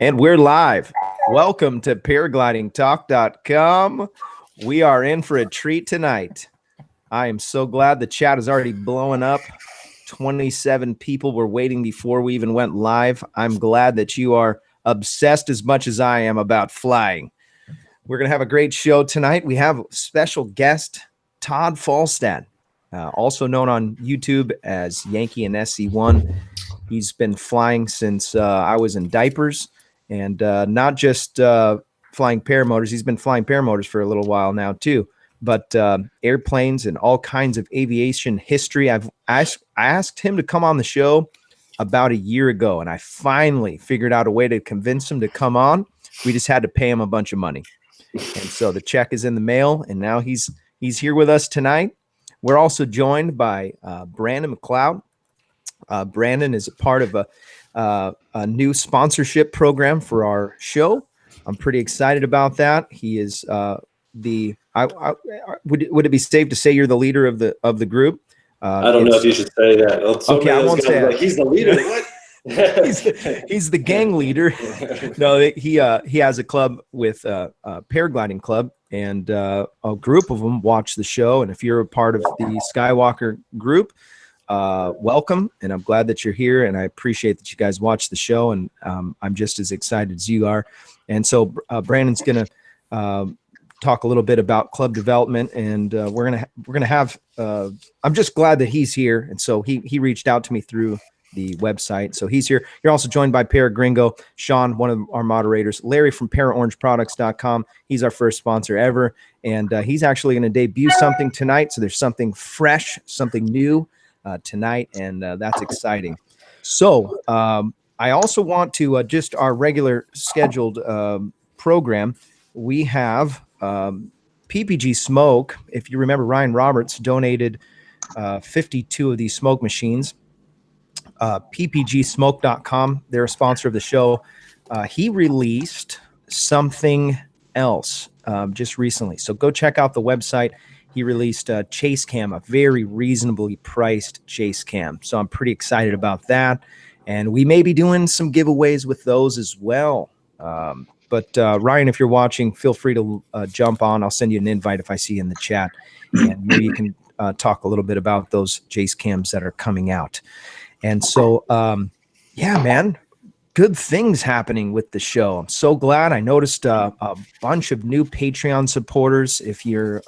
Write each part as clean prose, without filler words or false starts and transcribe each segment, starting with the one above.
And we're live. Welcome to paraglidingtalk.com. We are in for a treat tonight. I am so glad the chat is already blowing up. 27 people were waiting before we even went live. I'm glad that you are obsessed as much as I am about flying. We're going to have a great show tonight. We have special guest Todd Falstad, also known on YouTube as Yankee and SC1. He's been flying since I was in diapers. And not just flying paramotors. He's been flying paramotors for a little while now, too. But airplanes and all kinds of aviation history. I asked him to come on the show about a year ago, and I finally figured out a way to convince him to come on. We just had to pay him a bunch of money. And so the check is in the mail, and now he's here with us tonight. We're also joined by Brandon Mcleod. Brandon is a part of a new sponsorship program for our show. I'm pretty excited about that. He is would it be safe to say you're the leader of the group? I don't know if you should say that. Okay, I won't say like, he's the leader. What? he's the gang leader. No, he has a club with a paragliding club, and a group of them watch the show. And if you're a part of the Skywalker group, welcome, and I'm glad that you're here, and I appreciate that you guys watch the show, and I'm just as excited as you are. And so Brandon's gonna talk a little bit about club development, and we're gonna have I'm just glad that he's here, and so he reached out to me through the website, so he's here. You're also joined by Paragringo, Sean, one of our moderators, Larry from paraorangeproducts.com. He's our first sponsor ever, and he's actually going to debut something tonight, so there's something fresh, something new tonight, and that's exciting. So I also want to just our regular scheduled program. We have PPG Smoke. If you remember, Ryan Roberts donated 52 of these smoke machines. ppgsmoke.com, they're a sponsor of the show. He released something else just recently, so go check out the website. He released a chase cam, a very reasonably priced chase cam. So I'm pretty excited about that. And we may be doing some giveaways with those as well. But Ryan, if you're watching, feel free to jump on. I'll send you an invite if I see you in the chat. And maybe you can talk a little bit about those chase cams that are coming out. And so, yeah, man. Good things happening with the show. I'm so glad. I noticed a bunch of new Patreon supporters. If you're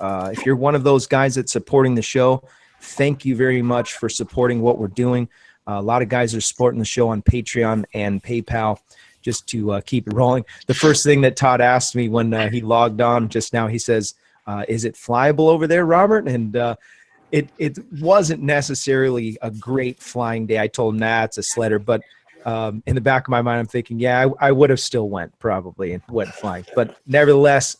one of those guys that's supporting the show, thank you very much for supporting what we're doing. A lot of guys are supporting the show on Patreon and PayPal just to keep it rolling. The first thing that Todd asked me when he logged on just now, he says, "Is it flyable over there, Robert?" And it wasn't necessarily a great flying day. I told him, "Nah, it's a sledder," but in the back of my mind, I'm thinking, yeah, I would have still went probably and went flying. But nevertheless,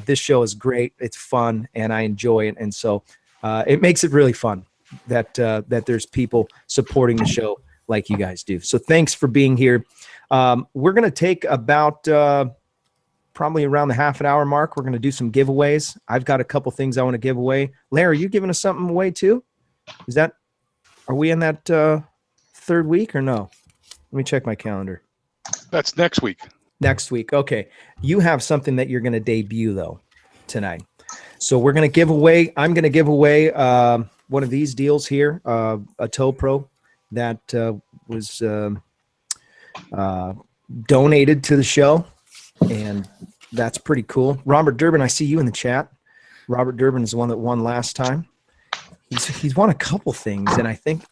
this show is great. It's fun, and I enjoy it. And so it makes it really fun that there's people supporting the show like you guys do. So thanks for being here. We're going to take about probably around the half an hour mark. We're going to do some giveaways. I've got a couple things I want to give away. Larry, are you giving us something away too? Are we in that third week or no? Let me check my calendar. That's next week. Next week. Okay. You have something that you're going to debut, though, tonight. So we're going to give away, I'm going to give away one of these deals here, a Tow Pro that was donated to the show. And that's pretty cool. Robert Durbin, I see you in the chat. Robert Durbin is the one that won last time. He's won a couple things, and I think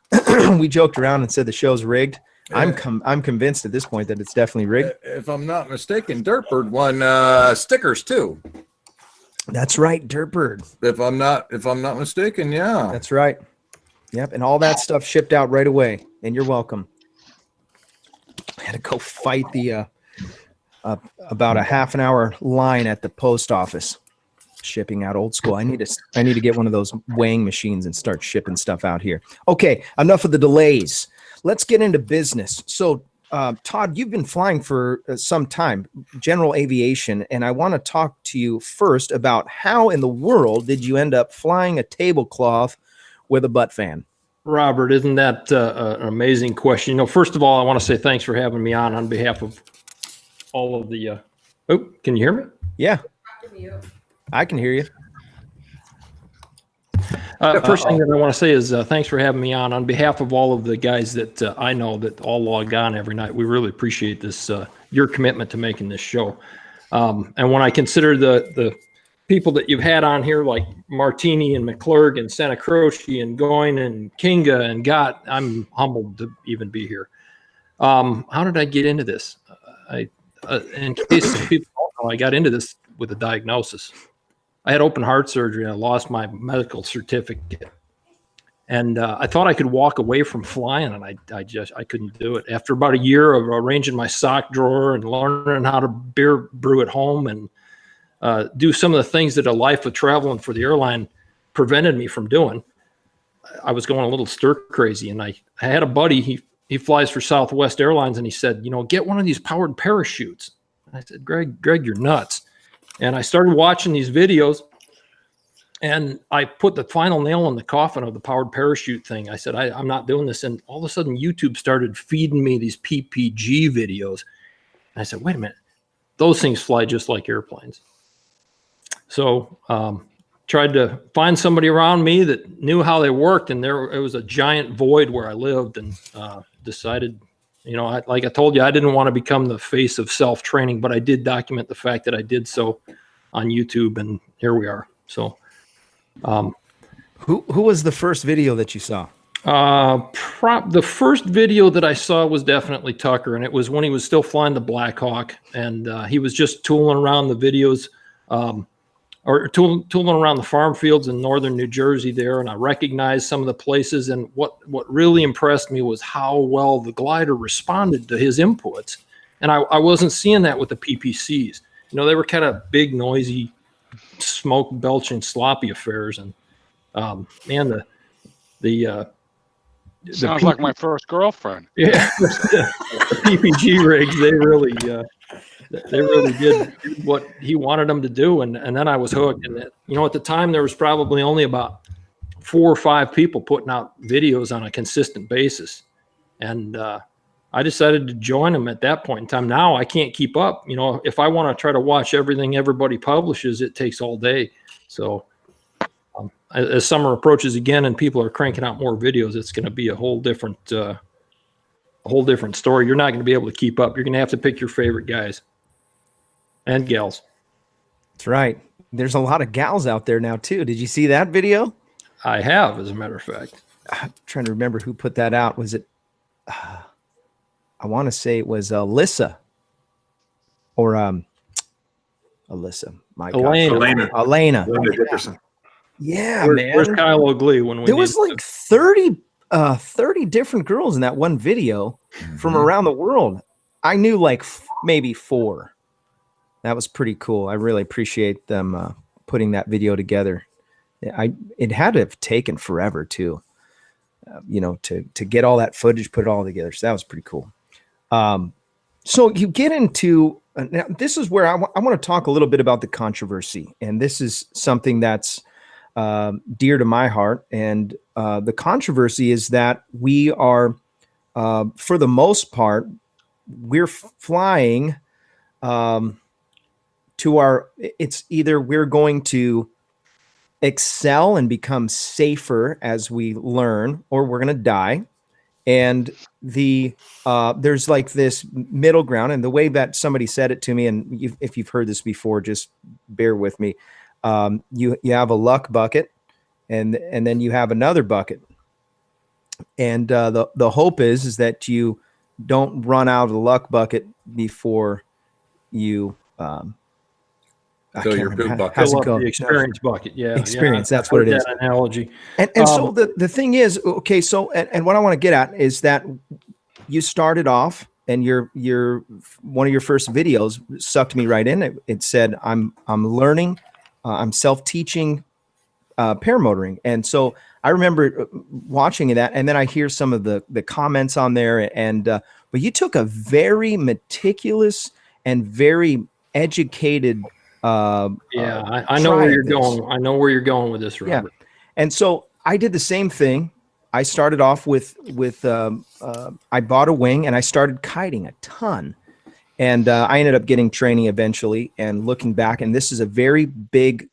we joked around and said the show's rigged. I'm convinced at this point that it's definitely rigged. If I'm not mistaken, Dirtbird won stickers too. That's right, Dirtbird. If I'm not mistaken, yeah. That's right. Yep, and all that stuff shipped out right away. And you're welcome. I had to go fight the about a half an hour line at the post office, shipping out old school. I need to get one of those weighing machines and start shipping stuff out here. Okay, enough of the delays. Let's get into business. So, Todd, you've been flying for some time, general aviation, and I want to talk to you first about how in the world did you end up flying a tablecloth with a butt fan? Robert, isn't that an amazing question? You know, first of all, I want to say thanks for having me on behalf of all of the. Oh, can you hear me? Yeah, I can hear you. First thing that I want to say is thanks for having me on. On behalf of all of the guys that I know that all log on every night, we really appreciate this, your commitment to making this show. And when I consider the people that you've had on here, like Martini and Mcleod and Santa Croce and Goyne and Kinga and Gott, I'm humbled to even be here. How did I get into this? In case some people don't know, I got into this with a diagnosis. I had open heart surgery and I lost my medical certificate. And I thought I could walk away from flying, and I couldn't do it. After about a year of arranging my sock drawer and learning how to brew at home and do some of the things that a life of traveling for the airline prevented me from doing, I was going a little stir crazy. And I had a buddy, he flies for Southwest Airlines, and he said, get one of these powered parachutes. And I said, Greg, you're nuts. And I started watching these videos, and I put the final nail in the coffin of the powered parachute thing. I said, I'm not doing this. And all of a sudden, YouTube started feeding me these PPG videos. And I said, wait a minute, those things fly just like airplanes. So tried to find somebody around me that knew how they worked, and it was a giant void where I lived, and decided, like I told you, I didn't want to become the face of self-training, but I did document the fact that I did so on YouTube, and here we are. So who was the first video that you saw? The first video that I saw was definitely Tucker, and it was when he was still flying the Black Hawk, and he was just tooling around the videos, or tooling around the farm fields in northern New Jersey there, and I recognized some of the places. And what really impressed me was how well the glider responded to his inputs, and I wasn't seeing that with the PPCs. They were kind of big, noisy, smoke belching, sloppy affairs, and man, the sounds like my first girlfriend. Yeah, the PPG rigs, they really did what he wanted them to do, and then I was hooked. And at the time there was probably only about 4 or 5 people putting out videos on a consistent basis, and I decided to join them at that point in time. Now I can't keep up. If I want to try to watch everything everybody publishes, it takes all day. So as summer approaches again and people are cranking out more videos, it's going to be a whole different story. You're not going to be able to keep up. You're going to have to pick your favorite guys and gals. That's right. There's a lot of gals out there now too. Did you see that video? I have, as a matter of fact. I'm trying to remember who put that out. Was it? I want to say it was Alyssa or Alyssa. My God. Elena. Yeah, man. Where's Kyle O'Glee when we? There was like 30 different girls in that one video from around the world. I knew like maybe 4. That was pretty cool. I really appreciate them putting that video together. It had to have taken forever too, to get all that footage, put it all together. So that was pretty cool. So you get into now. This is where I want to talk a little bit about the controversy, and this is something that's dear to my heart. And the controversy is that we are, for the most part, we're flying it's either we're going to excel and become safer as we learn, or we're going to die. And there's like this middle ground. And the way that somebody said it to me, and if you've heard this before, just bear with me. You have a luck bucket, and then you have another bucket. And the hope is that you don't run out of the luck bucket before you fill your poop bucket. Fill up the experience bucket. Yeah, experience. That's what it is. That analogy. And so the thing is, okay. So and what I want to get at is that you started off, and your one of your first videos sucked me right in. It said, "I'm learning, I'm self-teaching paramotoring," and so I remember watching that, and then I hear some of the comments on there, and but you took a very meticulous and very educated. I know where you're going. I know where you're going with this, Robert. Yeah. And so I did the same thing. I started off with I bought a wing, and I started kiting a ton. And I ended up getting training eventually, and looking back, and this is a very big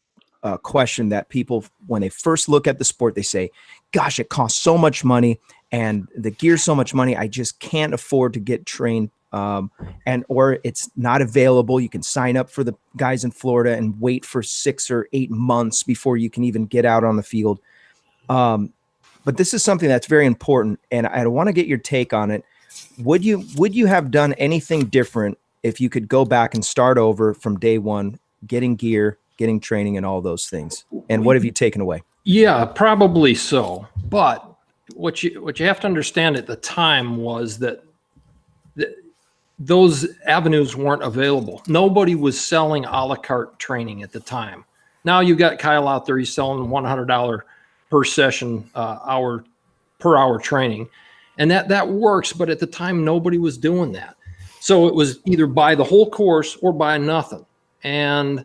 question that people, when they first look at the sport, they say, gosh, it costs so much money and the gear's so much money, I just can't afford to get trained, or it's not available. You can sign up for the guys in Florida and wait for 6 or 8 months before you can even get out on the field. But this is something that's very important, and I want to get your take on it. Would you have done anything different if you could go back and start over from day one, getting gear, getting training, and all those things? And what have you taken away? Yeah, probably so. But what you have to understand at the time was that those avenues weren't available. Nobody was selling a la carte training at the time. Now you got Kyle out there, he's selling $100 per session, per hour training. And that works, but at the time, nobody was doing that. So it was either buy the whole course or buy nothing. And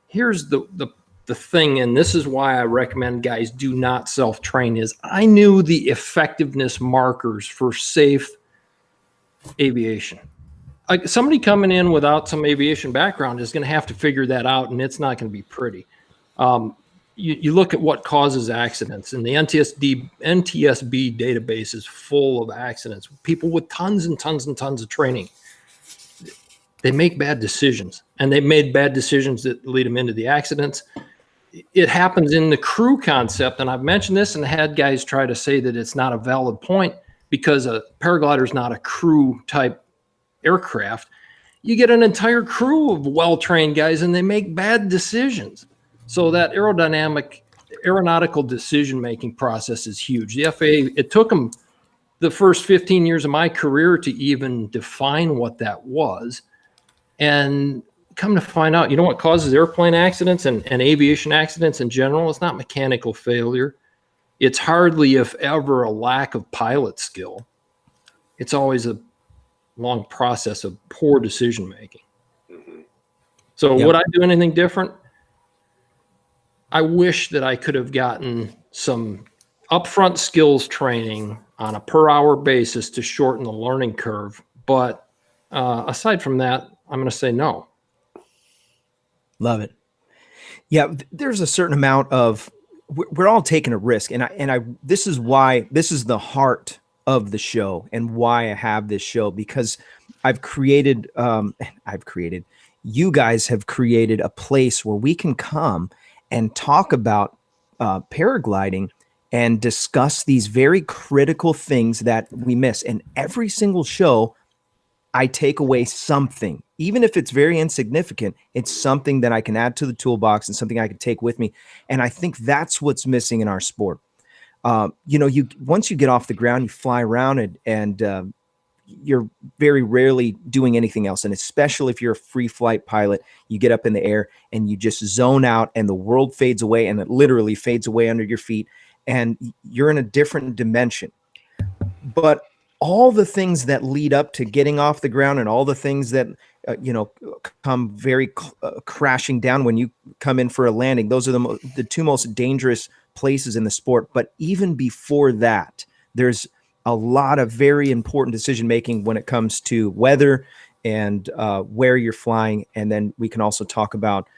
here's the thing, and this is why I recommend guys do not self-train, is I knew the effectiveness markers for safe aviation. Like somebody coming in without some aviation background is going to have to figure that out, and it's not going to be pretty. You look at what causes accidents, and the NTSB database is full of accidents. People with tons and tons and tons of training, they make bad decisions, and they made bad decisions that lead them into the accidents. It happens in the crew concept, and I've mentioned this and had guys try to say that it's not a valid point because a paraglider is not a crew type aircraft. You get an entire crew of well-trained guys, and they make bad decisions. So that aeronautical decision-making process is huge. The FAA, it took them the first 15 years of my career to even define what that was. And come to find out, you know what causes airplane accidents and aviation accidents in general? It's not mechanical failure. It's hardly, if ever, a lack of pilot skill. It's always a long process of poor decision-making. So would I do anything different? I wish that I could have gotten some upfront skills training on a per hour basis to shorten the learning curve. But aside from that, I'm going to say no. Love it. Yeah, there's a certain amount of, we're all taking a risk. And this is why, this is the heart of the show and why I have this show, because you guys have created a place where we can come and talk about paragliding and discuss these very critical things that we miss. And every single show, I take away something, even if it's very insignificant. It's something that I can add to the toolbox and something I can take with me. And I think that's what's missing in our sport. Once you get off the ground, you fly around and you're very rarely doing anything else. And especially if you're a free flight pilot, you get up in the air and you just zone out and the world fades away, and it literally fades away under your feet, and you're in a different dimension. But all the things that lead up to getting off the ground and all the things that, come very crashing down when you come in for a landing, those are the two most dangerous places in the sport. But even before that, there's a lot of very important decision-making when it comes to weather and where you're flying. And then we can also talk about,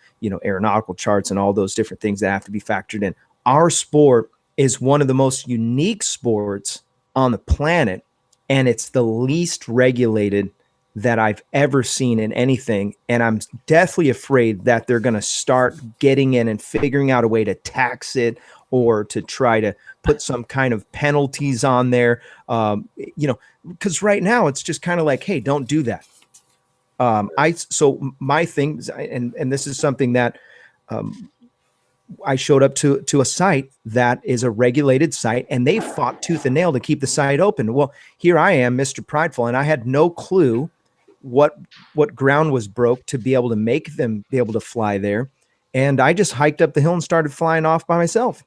aeronautical charts and all those different things that have to be factored in. Our sport is one of the most unique sports on the planet, and it's the least regulated that I've ever seen in anything. And I'm deathly afraid that they're going to start getting in and figuring out a way to tax it or to try to put some kind of penalties on there. Because right now it's just kind of like, hey, don't do that. So my thing, and this is something that I showed up to a site that is a regulated site, and they fought tooth and nail to keep the site open. Well, here I am, Mr. Prideful, and I had no clue what ground was broke to be able to make them be able to fly there. And I just hiked up the hill and started flying off by myself.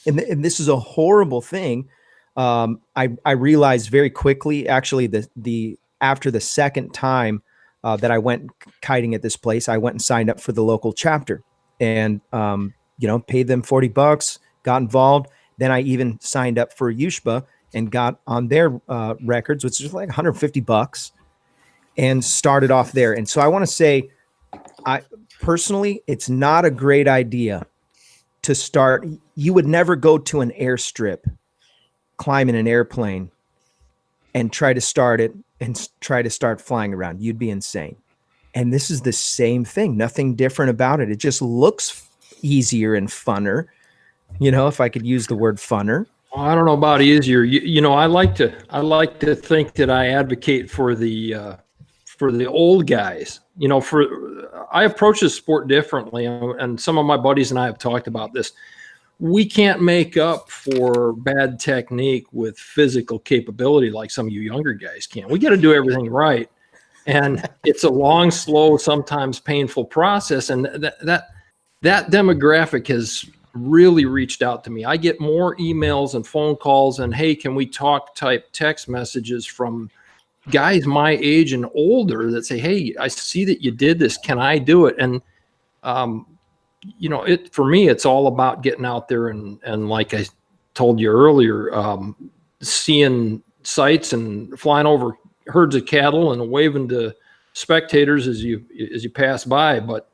And this is a horrible thing. I realized very quickly, actually, after the second time that I went kiting at this place, I went and signed up for the local chapter and, paid them $40, got involved. Then I even signed up for USHBA and got on their records, which is like $150. and started off there. And so I want to say, I personally, it's not a great idea to start. You would never go to an airstrip, climb in an airplane, and try to start it and try to start flying around. You'd be insane. And this is the same thing. Nothing different about it. It just looks easier and funner. You know, if I could use the word funner. Well, I don't know about easier. You know, I like to think that I advocate for the old guys. You know, I approach this sport differently, and some of my buddies and I have talked about this. We can't make up for bad technique with physical capability like some of you younger guys can. We got to do everything right, and it's a long, slow, sometimes painful process. And that demographic has really reached out to me. I get more emails and phone calls and, hey, can we talk type text messages from guys my age and older that say, hey, I see that you did this. Can I do it? And, you know, for me, it's all about getting out there and like I told you earlier, seeing sights and flying over herds of cattle and waving to spectators as you pass by. But,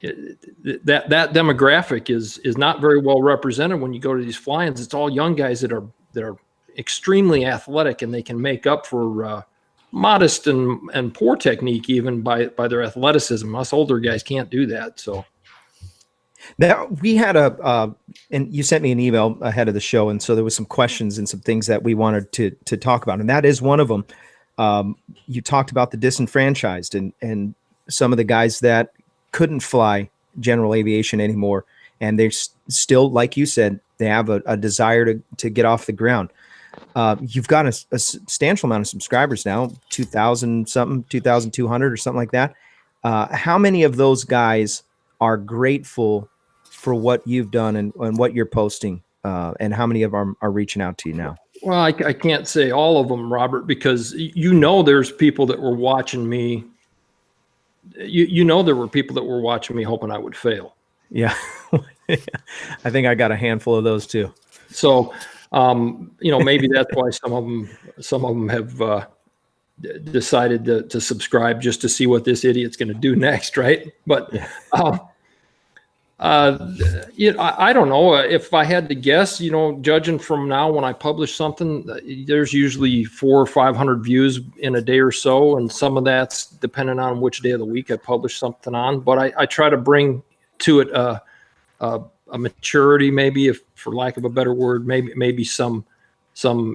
that demographic is not very well represented when you go to these fly-ins. It's all young guys that are extremely athletic, and they can make up for modest and poor technique even by their athleticism. Us older guys can't do that. So now we had and you sent me an email ahead of the show, and so there was some questions and some things that we wanted to talk about, and that is one of them. You talked about the disenfranchised and some of the guys that couldn't fly general aviation anymore, and they're still, like you said, they have a desire to get off the ground. You've got a substantial amount of subscribers now, 2,000 something, 2,200 or something like that. How many of those guys are grateful for what you've done and what you're posting, and how many of them are reaching out to you now? Well, I can't say all of them, Robert, because you know there's people that were watching me. You know there were people that were watching me hoping I would fail. Yeah. I think I got a handful of those too. So, you know, maybe that's why some of them have decided to subscribe just to see what this idiot's going to do next, right? But you know, I don't know. If I had to guess, you know, judging from now when I publish something, there's usually 400 or 500 views in a day or so, and some of that's depending on which day of the week I publish something on. But I try to bring to it a maturity, maybe, if for lack of a better word, maybe some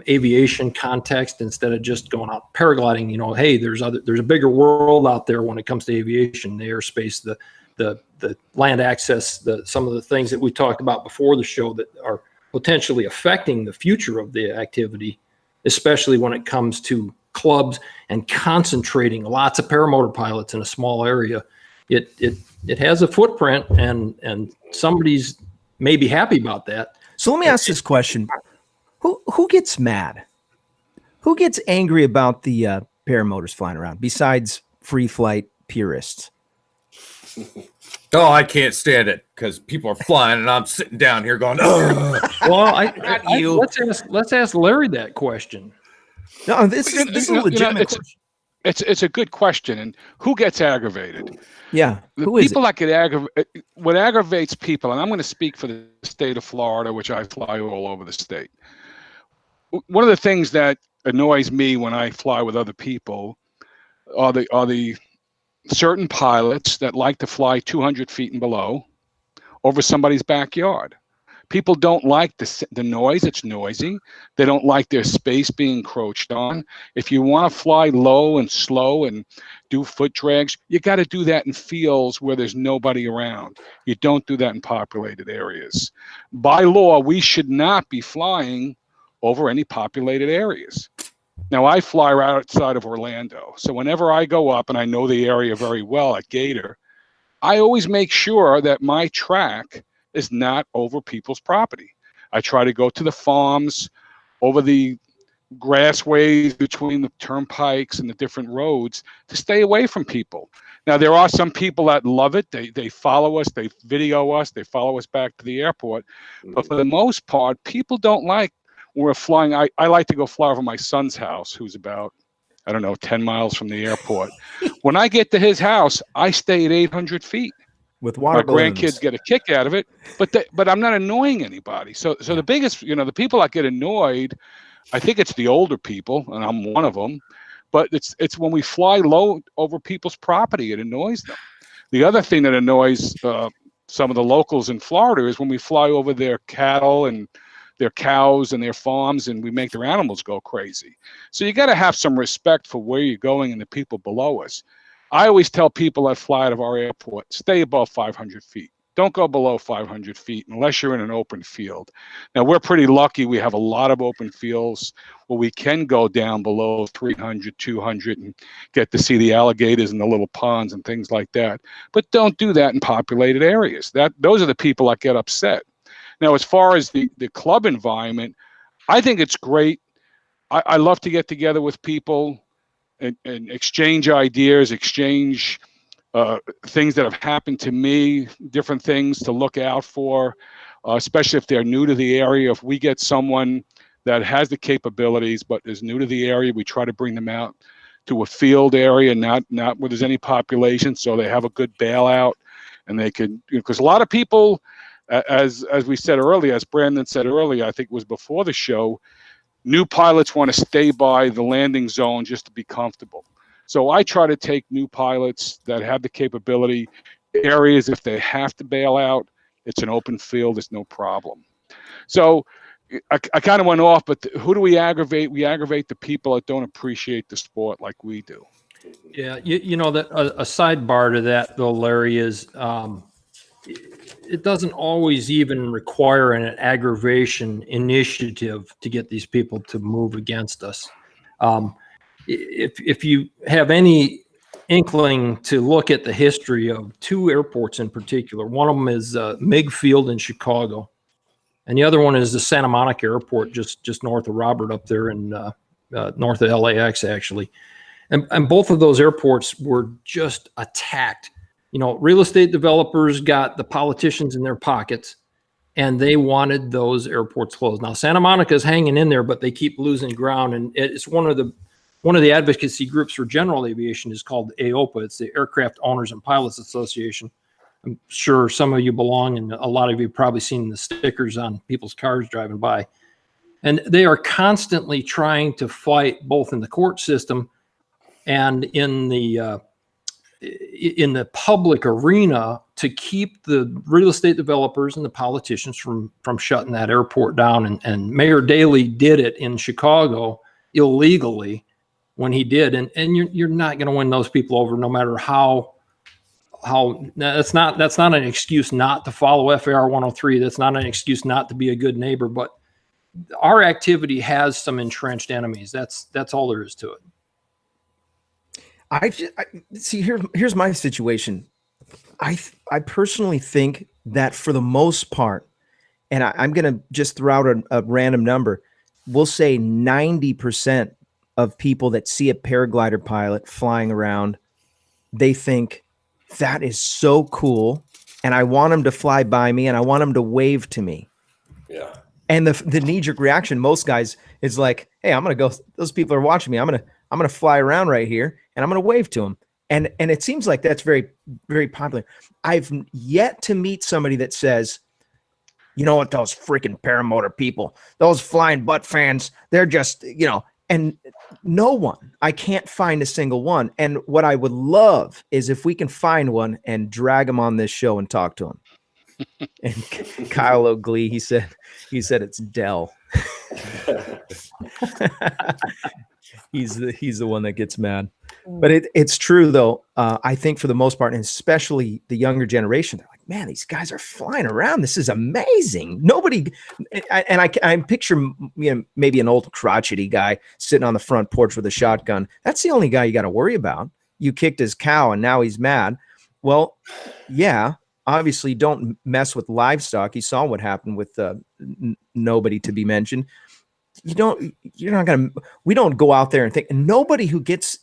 aviation context instead of just going out paragliding. You know, hey, there's a bigger world out there when it comes to aviation, the airspace, the land access, some of the things that we talked about before the show that are potentially affecting the future of the activity, especially when it comes to clubs and concentrating lots of paramotor pilots in a small area. It has a footprint, and somebody's maybe happy about that. So let me ask this question. Who gets mad? Who gets angry about the paramotors flying around besides free flight purists? Oh, I can't stand it because people are flying and I'm sitting down here going, ugh. Well, let's ask Larry that question. No, this is a legitimate question. It's a good question. And who gets aggravated? Yeah. The who is people it? that get aggravated, what aggravates people, and I'm going to speak for the state of Florida, which I fly all over the state. One of the things that annoys me when I fly with other people are the certain pilots that like to fly 200 feet and below over somebody's backyard. People don't like the noise. It's noisy. They don't like their space being encroached on. If you want to fly low and slow and do foot drags, you got to do that in fields where there's nobody around. You don't do that in populated areas. By law, we should not be flying over any populated areas. Now, I fly right outside of Orlando. So whenever I go up, and I know the area very well at Gator, I always make sure that my track is not over people's property. I try to go to the farms, over the grassways between the turnpikes and the different roads to stay away from people. Now, there are some people that love it. They follow us, they video us, they follow us back to the airport. But for the most part, people don't like when we're flying. I like to go fly over my son's house, who's about I don't know, 10 miles from the airport. When I get to his house, I stay at 800 feet. With water My balloons. grandkids get a kick out of it, but I'm not annoying anybody. So the biggest, the people that get annoyed, I think it's the older people, and I'm one of them. But it's when we fly low over people's property, it annoys them. The other thing that annoys some of the locals in Florida is when we fly over their cattle and their cows and their farms, and we make their animals go crazy. So you got to have some respect for where you're going and the people below us. I always tell people that fly out of our airport, stay above 500 feet. Don't go below 500 feet unless you're in an open field. Now, we're pretty lucky. We have a lot of open fields where we can go down below 300, 200 and get to see the alligators and the little ponds and things like that. But don't do that in populated areas. Those are the people that get upset. Now, as far as the club environment, I think it's great. I love to get together with people and exchange ideas, exchange things that have happened to me, different things to look out for, especially if they're new to the area. If we get someone that has the capabilities but is new to the area, we try to bring them out to a field area, not where there's any population, so they have a good bailout, and they could, because a lot of people, as we said earlier, as Brandon said earlier, I think it was before the show, new pilots want to stay by the landing zone just to be comfortable. So I try to take new pilots that have the capability areas. If they have to bail out, it's an open field. It's no problem. So I kind of went off, but who do we aggravate? We aggravate the people that don't appreciate the sport like we do. Yeah, that a sidebar to that though, Larry, is it doesn't always even require an aggravation initiative to get these people to move against us. If you have any inkling to look at the history of two airports in particular, one of them is Mcleod in Chicago, and the other one is the Santa Monica Airport, just north of Robert, up there in north of LAX, actually. And both of those airports were just attacked. Real estate developers got the politicians in their pockets, and they wanted those airports closed. Now, Santa Monica is hanging in there, but they keep losing ground, and it's one of the advocacy groups for general aviation is called AOPA. It's the Aircraft Owners and Pilots Association. I'm sure some of you belong, and a lot of you have probably seen the stickers on people's cars driving by. And they are constantly trying to fight both in the court system and in the public arena to keep the real estate developers and the politicians from shutting that airport down. And Mayor Daley did it in Chicago illegally when he did. And you're not going to win those people over, no matter how that's not an excuse not to follow FAR 103. That's not an excuse not to be a good neighbor, but our activity has some entrenched enemies. That's all there is to it. I see. Here's my situation. I personally think that for the most part, and I'm going to just throw out a random number. We'll say 90% of people that see a paraglider pilot flying around, they think that is so cool, and I want them to fly by me, and I want them to wave to me. Yeah. And the knee-jerk reaction, most guys, is like, "Hey, I'm going to go. Those people are watching me. I'm going to fly around right here, and I'm going to wave to them." And it seems like that's very, very popular. I've yet to meet somebody that says, "You know what, those freaking paramotor people, those flying butt fans, they're just, and no one. I can't find a single one. And what I would love is if we can find one and drag them on this show and talk to them. And Kyle O'Glee, he said it's Dell. He's the one that gets mad. But it's true though. I think for the most part, and especially the younger generation, they're like, "Man, these guys are flying around. This is amazing." Nobody, and I picture maybe an old crotchety guy sitting on the front porch with a shotgun. That's the only guy you got to worry about. You kicked his cow and now he's mad. Well, yeah, obviously don't mess with livestock. You saw what happened with nobody to be mentioned. We don't go out there and think, and nobody who gets,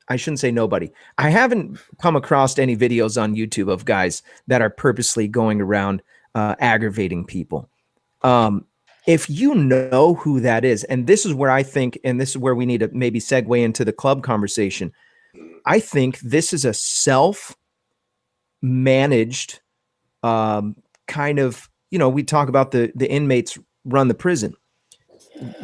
I shouldn't say nobody. I haven't come across any videos on YouTube of guys that are purposely going around aggravating people. if you know who that is, and this is where I think, and this is where we need to maybe segue into the club conversation. I think this is a self-managed kind of, we talk about the inmates run the prison.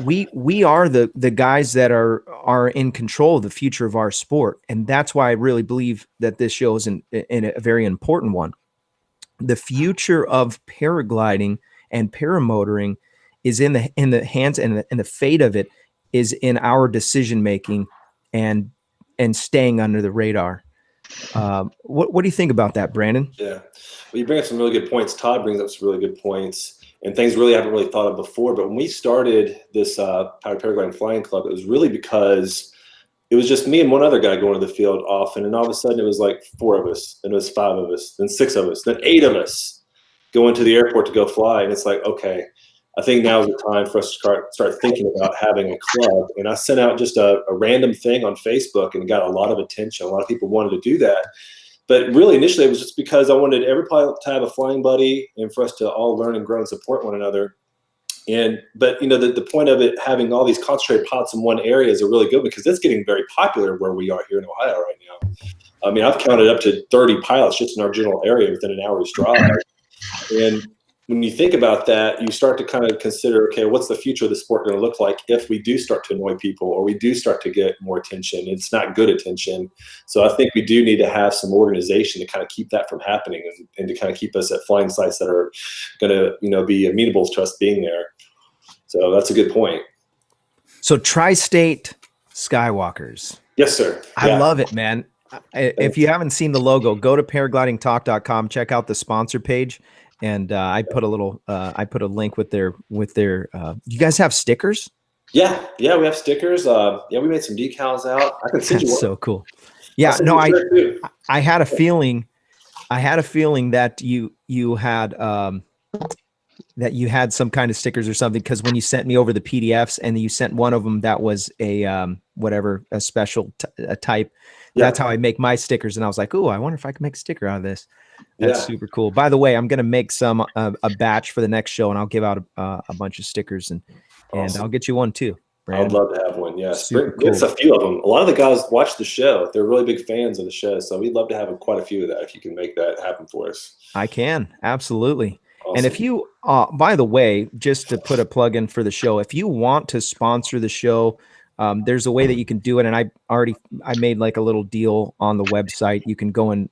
We are the guys that are in control of the future of our sport, and that's why I really believe that this show is in a very important one. The future of paragliding and paramotoring is in the hands, and the fate of it is in our decision making and staying under the radar. What do you think about that, Brandon? Yeah, well, you bring up some really good points. Todd brings up some really good points, and things really haven't really thought of before. But when we started this Paragliding Flying Club, it was really because it was just me and one other guy going to the field often, and all of a sudden it was like 4 of us, then it was 5 of us, then 6 of us, then 8 of us going to the airport to go fly. And it's like, okay, I think now is the time for us to start thinking about having a club. And I sent out just a random thing on Facebook, and it got a lot of attention. A lot of people wanted to do that. But really, initially, it was just because I wanted every pilot to have a flying buddy and for us to all learn and grow and support one another. But the point of it having all these concentrated pilots in one area is really good, because it's getting very popular where we are here in Ohio right now. I mean, I've counted up to 30 pilots just in our general area within an hour's drive. And when you think about that, you start to kind of consider, okay, what's the future of the sport going to look like if we do start to annoy people, or we do start to get more attention? It's not good attention. So I think we do need to have some organization to kind of keep that from happening, and to kind of keep us at flying sites that are going to, be amenable to us being there. So that's a good point. So Tri-State Skywalkers. Yes, sir. I love it, man. If you haven't seen the logo, go to paraglidingtalk.com, check out the sponsor page. And I put a link with their you guys have stickers? Yeah, we have stickers. We made some decals out. I can send you one. So cool. Yeah, no, I had a feeling that you had some kind of stickers or something, because when you sent me over the PDFs and you sent one of them that was a special type. That's how I make my stickers. And I was like, oh, I wonder if I can make a sticker out of this. That's super cool. By the way, I'm going to make some a batch for the next show, and I'll give out a bunch of stickers, and awesome. I'll get you one too, Brandon. I'd love to have one. Yeah, Super cool. It's a few of them. A lot of the guys watch the show. They're really big fans of the show, so we'd love to have quite a few of that if you can make that happen for us. I can, absolutely. Awesome. And if you, by the way, just to put a plug in for the show, if you want to sponsor the show, there's a way that you can do it. And I made like a little deal on the website. You can go and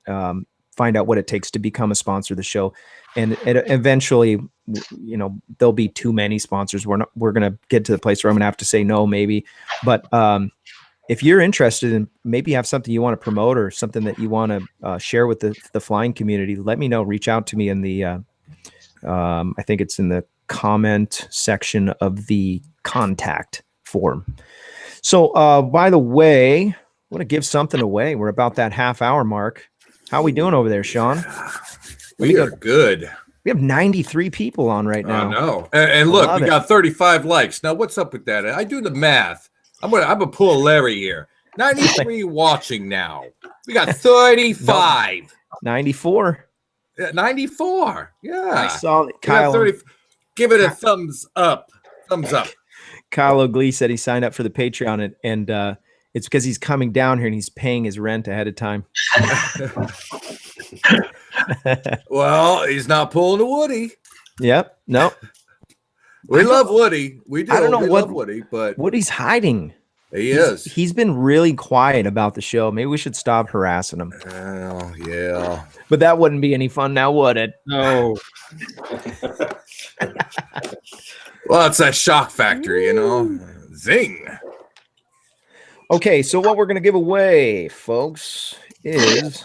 find out what it takes to become a sponsor of the show. And eventually, there'll be too many sponsors. We're going to get to the place where I'm going to have to say no, maybe. But if you're interested in, maybe you have something you want to promote or something that you want to share with the flying community, let me know. Reach out to me in the, I think it's in the comment section of the contact form. So, by the way, I want to give something away. We're about that half-hour mark. How are we doing over there, Sean? We are good. We have 93 people on right now. I know. And look, we got 35 likes. Now, what's up with that? I do the math. I'm gonna pull a Larry here. 93 watching now. We got 35. 94. 94. Yeah. I saw it. Kyle. 30, give it a thumbs up. Thumbs up. Kyle O'Glee said he signed up for the Patreon, and it's because he's coming down here and he's paying his rent ahead of time. Well, he's not pulling a Woody. Yep. No. We love Woody. We do. I don't know we what love Woody, but Woody's hiding. He is. He's been really quiet about the show. Maybe we should stop harassing him. Oh, yeah. But that wouldn't be any fun now, would it? No. Well, it's that shock factor, Zing. Okay, so what we're going to give away, folks, is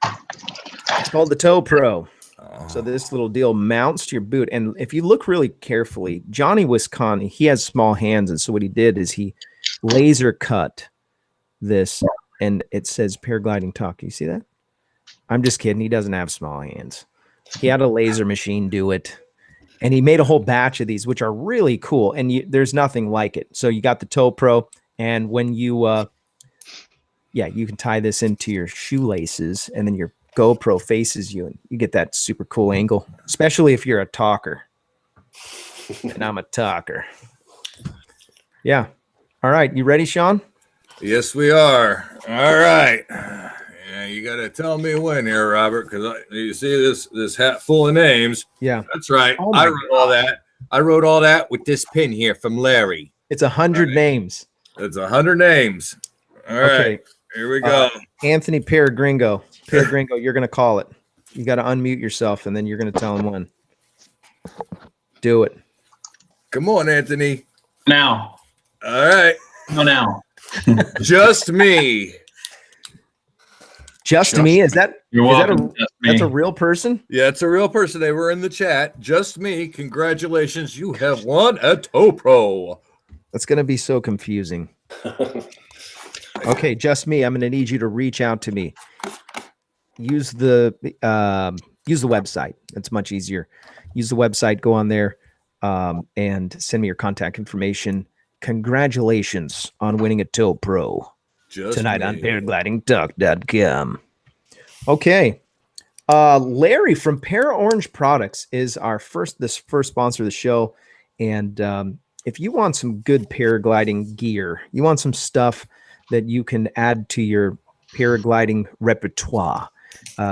it's called the Tow Pro. So this little deal mounts to your boot. And if you look really carefully, Johnny Wisconsin, he has small hands. And so what he did is he laser cut this, and it says Paragliding Talk. You see that? I'm just kidding. He doesn't have small hands. He had a laser machine do it. And he made a whole batch of these, which are really cool. And there's nothing like it. So you got the Tow Pro. And when you, you can tie this into your shoelaces, and then your GoPro faces you, and you get that super cool angle, especially if you're a talker. And I'm a talker. Yeah. All right. You ready, Sean? Yes, we are. All right. Yeah, you got to tell me when here, Robert, because you see this hat full of names. Yeah. That's right. Oh I my wrote all that. I wrote all that with this pin here from Larry. It's 100 names. It's 100 names. All right. Here we go. Anthony Paragringo. Paragringo, you're going to call it. You got to unmute yourself, and then you're going to tell him when. Do it. Come on, Anthony. Now. All right. No, now. Just me. Just me? Is that welcome. That's a real person? Yeah, it's a real person. They were in the chat. Just me. Congratulations. You have won a Tow Pro. That's going to be so confusing. Okay, just me. I'm going to need you to reach out to me. Use the website. It's much easier. Use the website. Go on there and send me your contact information. Congratulations on winning a Tow Pro tonight on paraglidingtalk.com. Okay. Larry from Para Orange Products is our first sponsor of the show. And if you want some good paragliding gear, you want some stuff that you can add to your paragliding repertoire,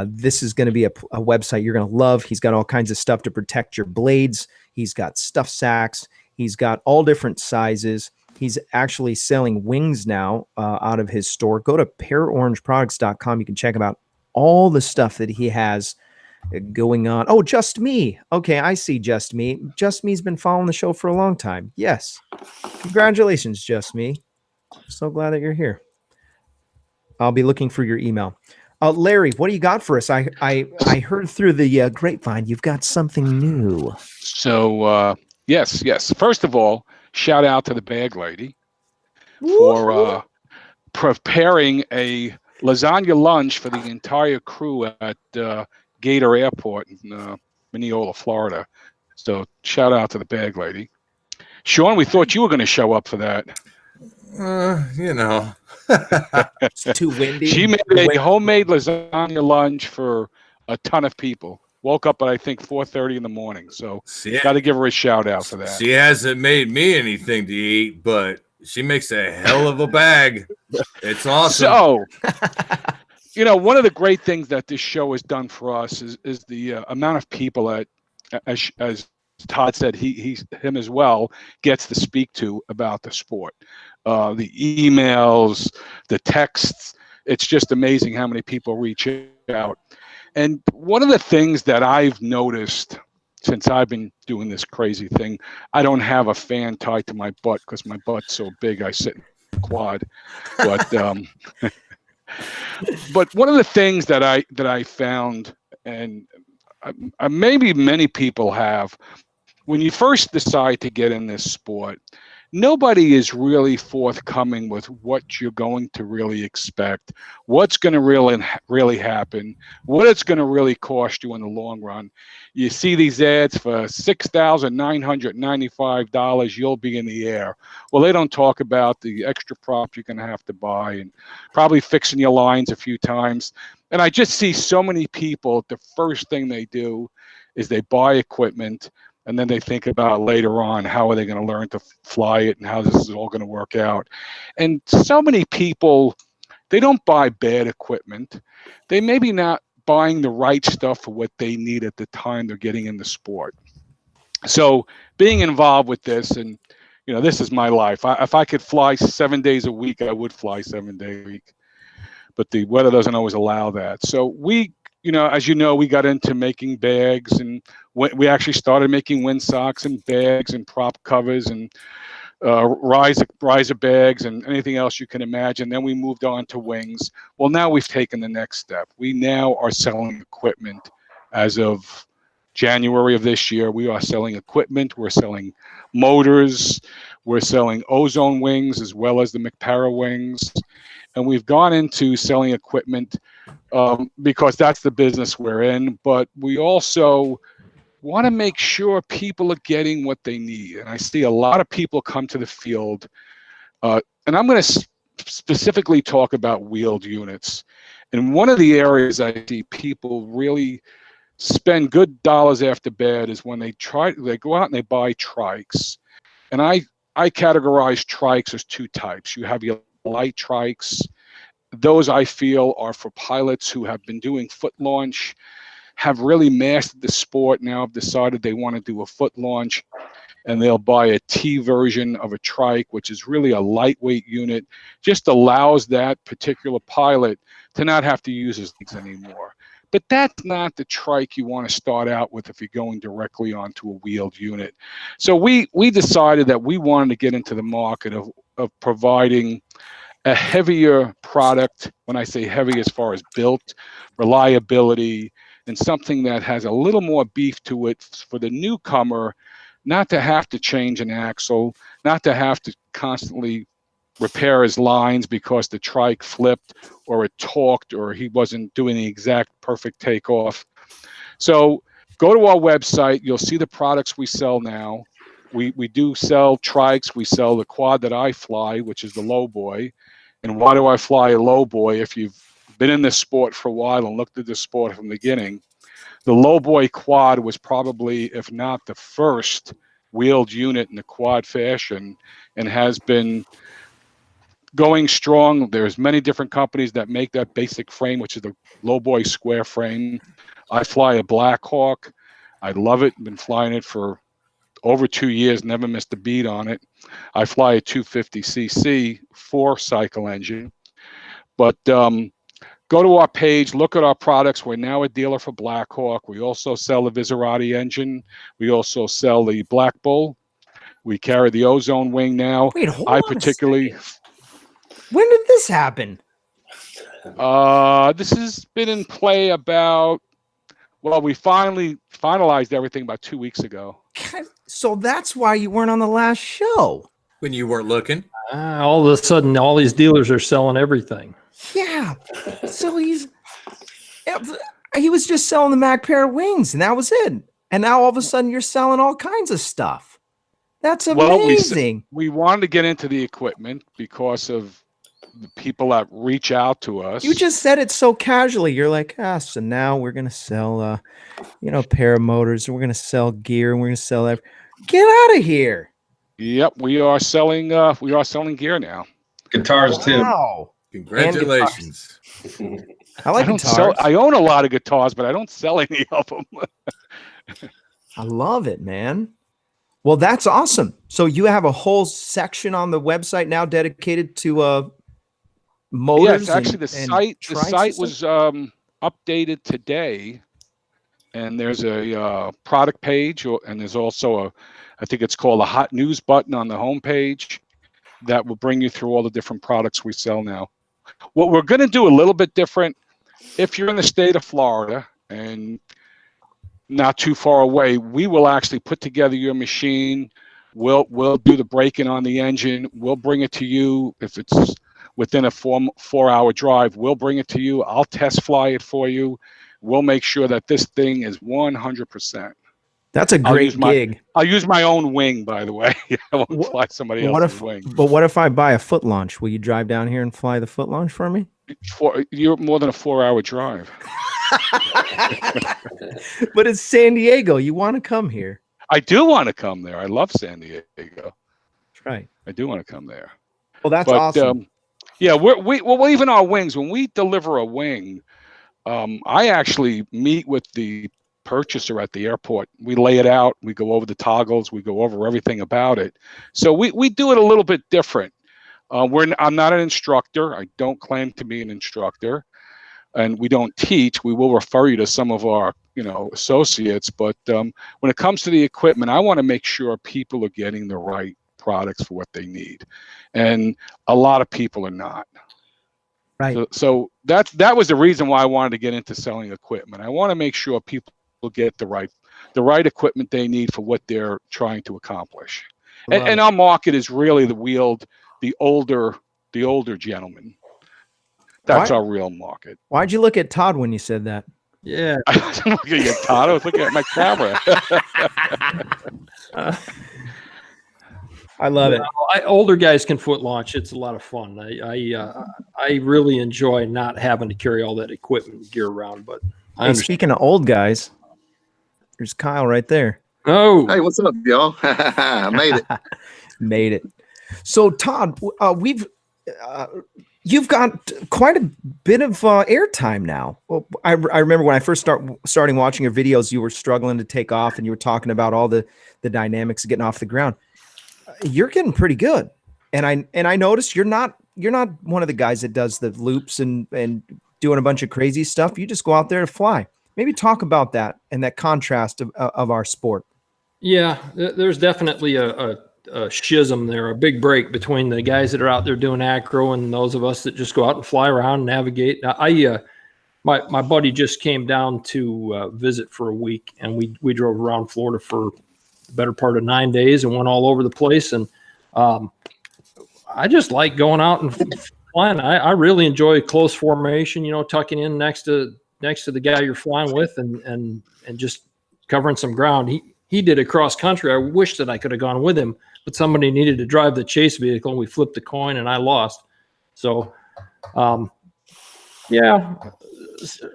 this is going to be a website you're going to love. He's got all kinds of stuff to protect your blades. He's got stuff sacks. He's got all different sizes. He's actually selling wings now out of his store. Go to paraorangeproducts.com. You can check out all the stuff that he has going on. Oh, Just Me. Okay, I see Just Me. Just Me's been following the show for a long time. Yes. Congratulations, Just Me. So glad that you're here. I'll be looking for your email. Larry, what do you got for us? I heard through the grapevine you've got something new. So, yes. First of all, shout out to the bag lady for preparing a lasagna lunch for the entire crew at Gator Airport in Mineola, Florida. So shout out to the bag lady. Sean, we thought you were going to show up for that. It's too windy. She made a homemade lasagna lunch for a ton of people. Woke up at, I think, 4:30 in the morning. So got to give her a shout out for that. She hasn't made me anything to eat, but she makes a hell of a bag. It's awesome. So, one of the great things that this show has done for us is the amount of people that, as Todd said, him as well gets to speak to about the sport. The emails, the texts, it's just amazing how many people reach out. And one of the things that I've noticed since I've been doing this crazy thing, I don't have a fan tied to my butt because my butt's so big I sit in the quad. But but one of the things that I found, and maybe many people have, when you first decide to get in this sport, nobody is really forthcoming with what you're going to really expect, what's going to really happen, what it's going to really cost you in the long run. You see these ads for $6,995, you'll be in the air. Well, they don't talk about the extra prop you're going to have to buy and probably fixing your lines a few times. And I just see so many people, the first thing they do is they buy equipment, and then they think about later on, how are they going to learn to fly it and how this is all going to work out. And so many people, they don't buy bad equipment. They maybe not buying the right stuff for what they need at the time they're getting in the sport. So being involved with this, and this is my life. If I could fly 7 days a week, I would fly 7 days a week. But the weather doesn't always allow that. So we, as you know, we got into making bags, and we actually started making windsocks and bags and prop covers and riser bags and anything else you can imagine. Then we moved on to wings. Well, now we've taken the next step. We now are selling equipment. As of January of this year, we are selling equipment. We're selling motors. We're selling ozone wings as well as the McPara wings. And we've gone into selling equipment because that's the business we're in. But we also want to make sure people are getting what they need. And I see a lot of people come to the field. And I'm going to specifically talk about wheeled units. And one of the areas I see people really spend good dollars after bad is when they go out and they buy trikes. And I categorize trikes as two types. You have your light trikes. Those I feel are for pilots who have been doing foot launch, have really mastered the sport, now have decided they want to do a foot launch, and they'll buy a T version of a trike, which is really a lightweight unit, just allows that particular pilot to not have to use his legs anymore. But that's not the trike you want to start out with if you're going directly onto a wheeled unit. So we decided that we wanted to get into the market of providing a heavier product. When I say heavy, as far as built, reliability, and something that has a little more beef to it for the newcomer, not to have to change an axle, not to have to constantly repair his lines because the trike flipped or it torqued or he wasn't doing the exact perfect takeoff. So go to our website. You'll see the products we sell now. We do sell trikes. We sell the quad that I fly, which is the low boy. And why do I fly a low boy? If you've been in this sport for a while and looked at this sport from the beginning, the low boy quad was probably, if not the first wheeled unit in the quad fashion, and has been going strong. There's many different companies that make that basic frame, which is the low boy square frame. I fly a Blackhawk. I love it. Been flying it for over 2 years, never missed a beat on it. I fly a 250cc 4-cycle engine. But go to our page, look at our products. We're now a dealer for Blackhawk. We also sell the Visorati engine. We also sell the Black Bull. We carry the Ozone wing now. Wait, hold I on particularly. a second. When did this happen? This has been in play about. Well, we finally finalized everything about 2 weeks ago. So that's why you weren't on the last show. When you weren't looking. All of a sudden, all these dealers are selling everything. Yeah. So he was just selling the Mac pair of wings, and that was it. And now all of a sudden you're selling all kinds of stuff. That's amazing. Well, we wanted to get into the equipment because of the people that reach out to us. You just said it so casually. You're like, so now we're gonna sell paramotors, and we're gonna sell gear, and we're gonna sell everything. Get out of here. Yep, we are selling gear now. Guitars too. Wow. Congratulations. I like guitars. I own a lot of guitars, but I don't sell any of them. I love it, man. Well, that's awesome. So you have a whole section on the website now dedicated to motors. Yes, actually, the site was updated today, and there's a product page, and there's also I think it's called a hot news button on the homepage that will bring you through all the different products we sell now. What we're going to do a little bit different, if you're in the state of Florida and not too far away, we will actually put together your machine. We'll do the braking on the engine. We'll bring it to you. If it's within a 4-hour drive, we'll bring it to you. I'll test fly it for you. We'll make sure that this thing is 100%. That's a great gig. I'll use my own wing, by the way. I won't fly somebody else's wing. But what if I buy a foot launch? Will you drive down here and fly the foot launch for me? You're more than a 4-hour drive. But it's San Diego. You want to come here. I do want to come there. I love San Diego. That's right. I do want to come there. Well, that's awesome. Yeah, well, even our wings, when we deliver a wing, I actually meet with the purchaser at the airport. We lay it out. We go over the toggles. We go over everything about it. So we do it a little bit different. I'm not an instructor. I don't claim to be an instructor, and we don't teach. We will refer you to some of our associates. But when it comes to the equipment, I want to make sure people are getting the right products for what they need, and a lot of people are not. Right. So that was the reason why I wanted to get into selling equipment. I want to make sure people get the right equipment they need for what they're trying to accomplish. And our market is really the older gentlemen. That's our real market. Why'd you look at Todd when you said that? Yeah. I wasn't looking at Todd. I was looking at my camera. I love it. Older guys can foot launch. It's a lot of fun. I really enjoy not having to carry all that equipment and gear around. But speaking of old guys, There's Kyle right there. Oh, Hey, what's up, y'all? I made it. Made it. So Todd, you've got quite a bit of airtime now. Well, I remember when I first starting watching your videos, you were struggling to take off, and you were talking about all the dynamics of getting off the ground. You're getting pretty good, and I noticed you're not one of the guys that does the loops and doing a bunch of crazy stuff. You just go out there to fly. Maybe talk about that and that contrast of our sport. yeah, there's definitely a schism there, a big break between the guys that are out there doing acro and those of us that just go out and fly around and navigate. Now, my buddy just came down to visit for a week, and we drove around Florida for the better part of 9 days and went all over the place. And I just like going out and flying. I really enjoy close formation, tucking in next to the guy you're flying with and just covering some ground. He did it cross country. I wish that I could have gone with him, but somebody needed to drive the chase vehicle, and we flipped the coin, and I lost. So, yeah,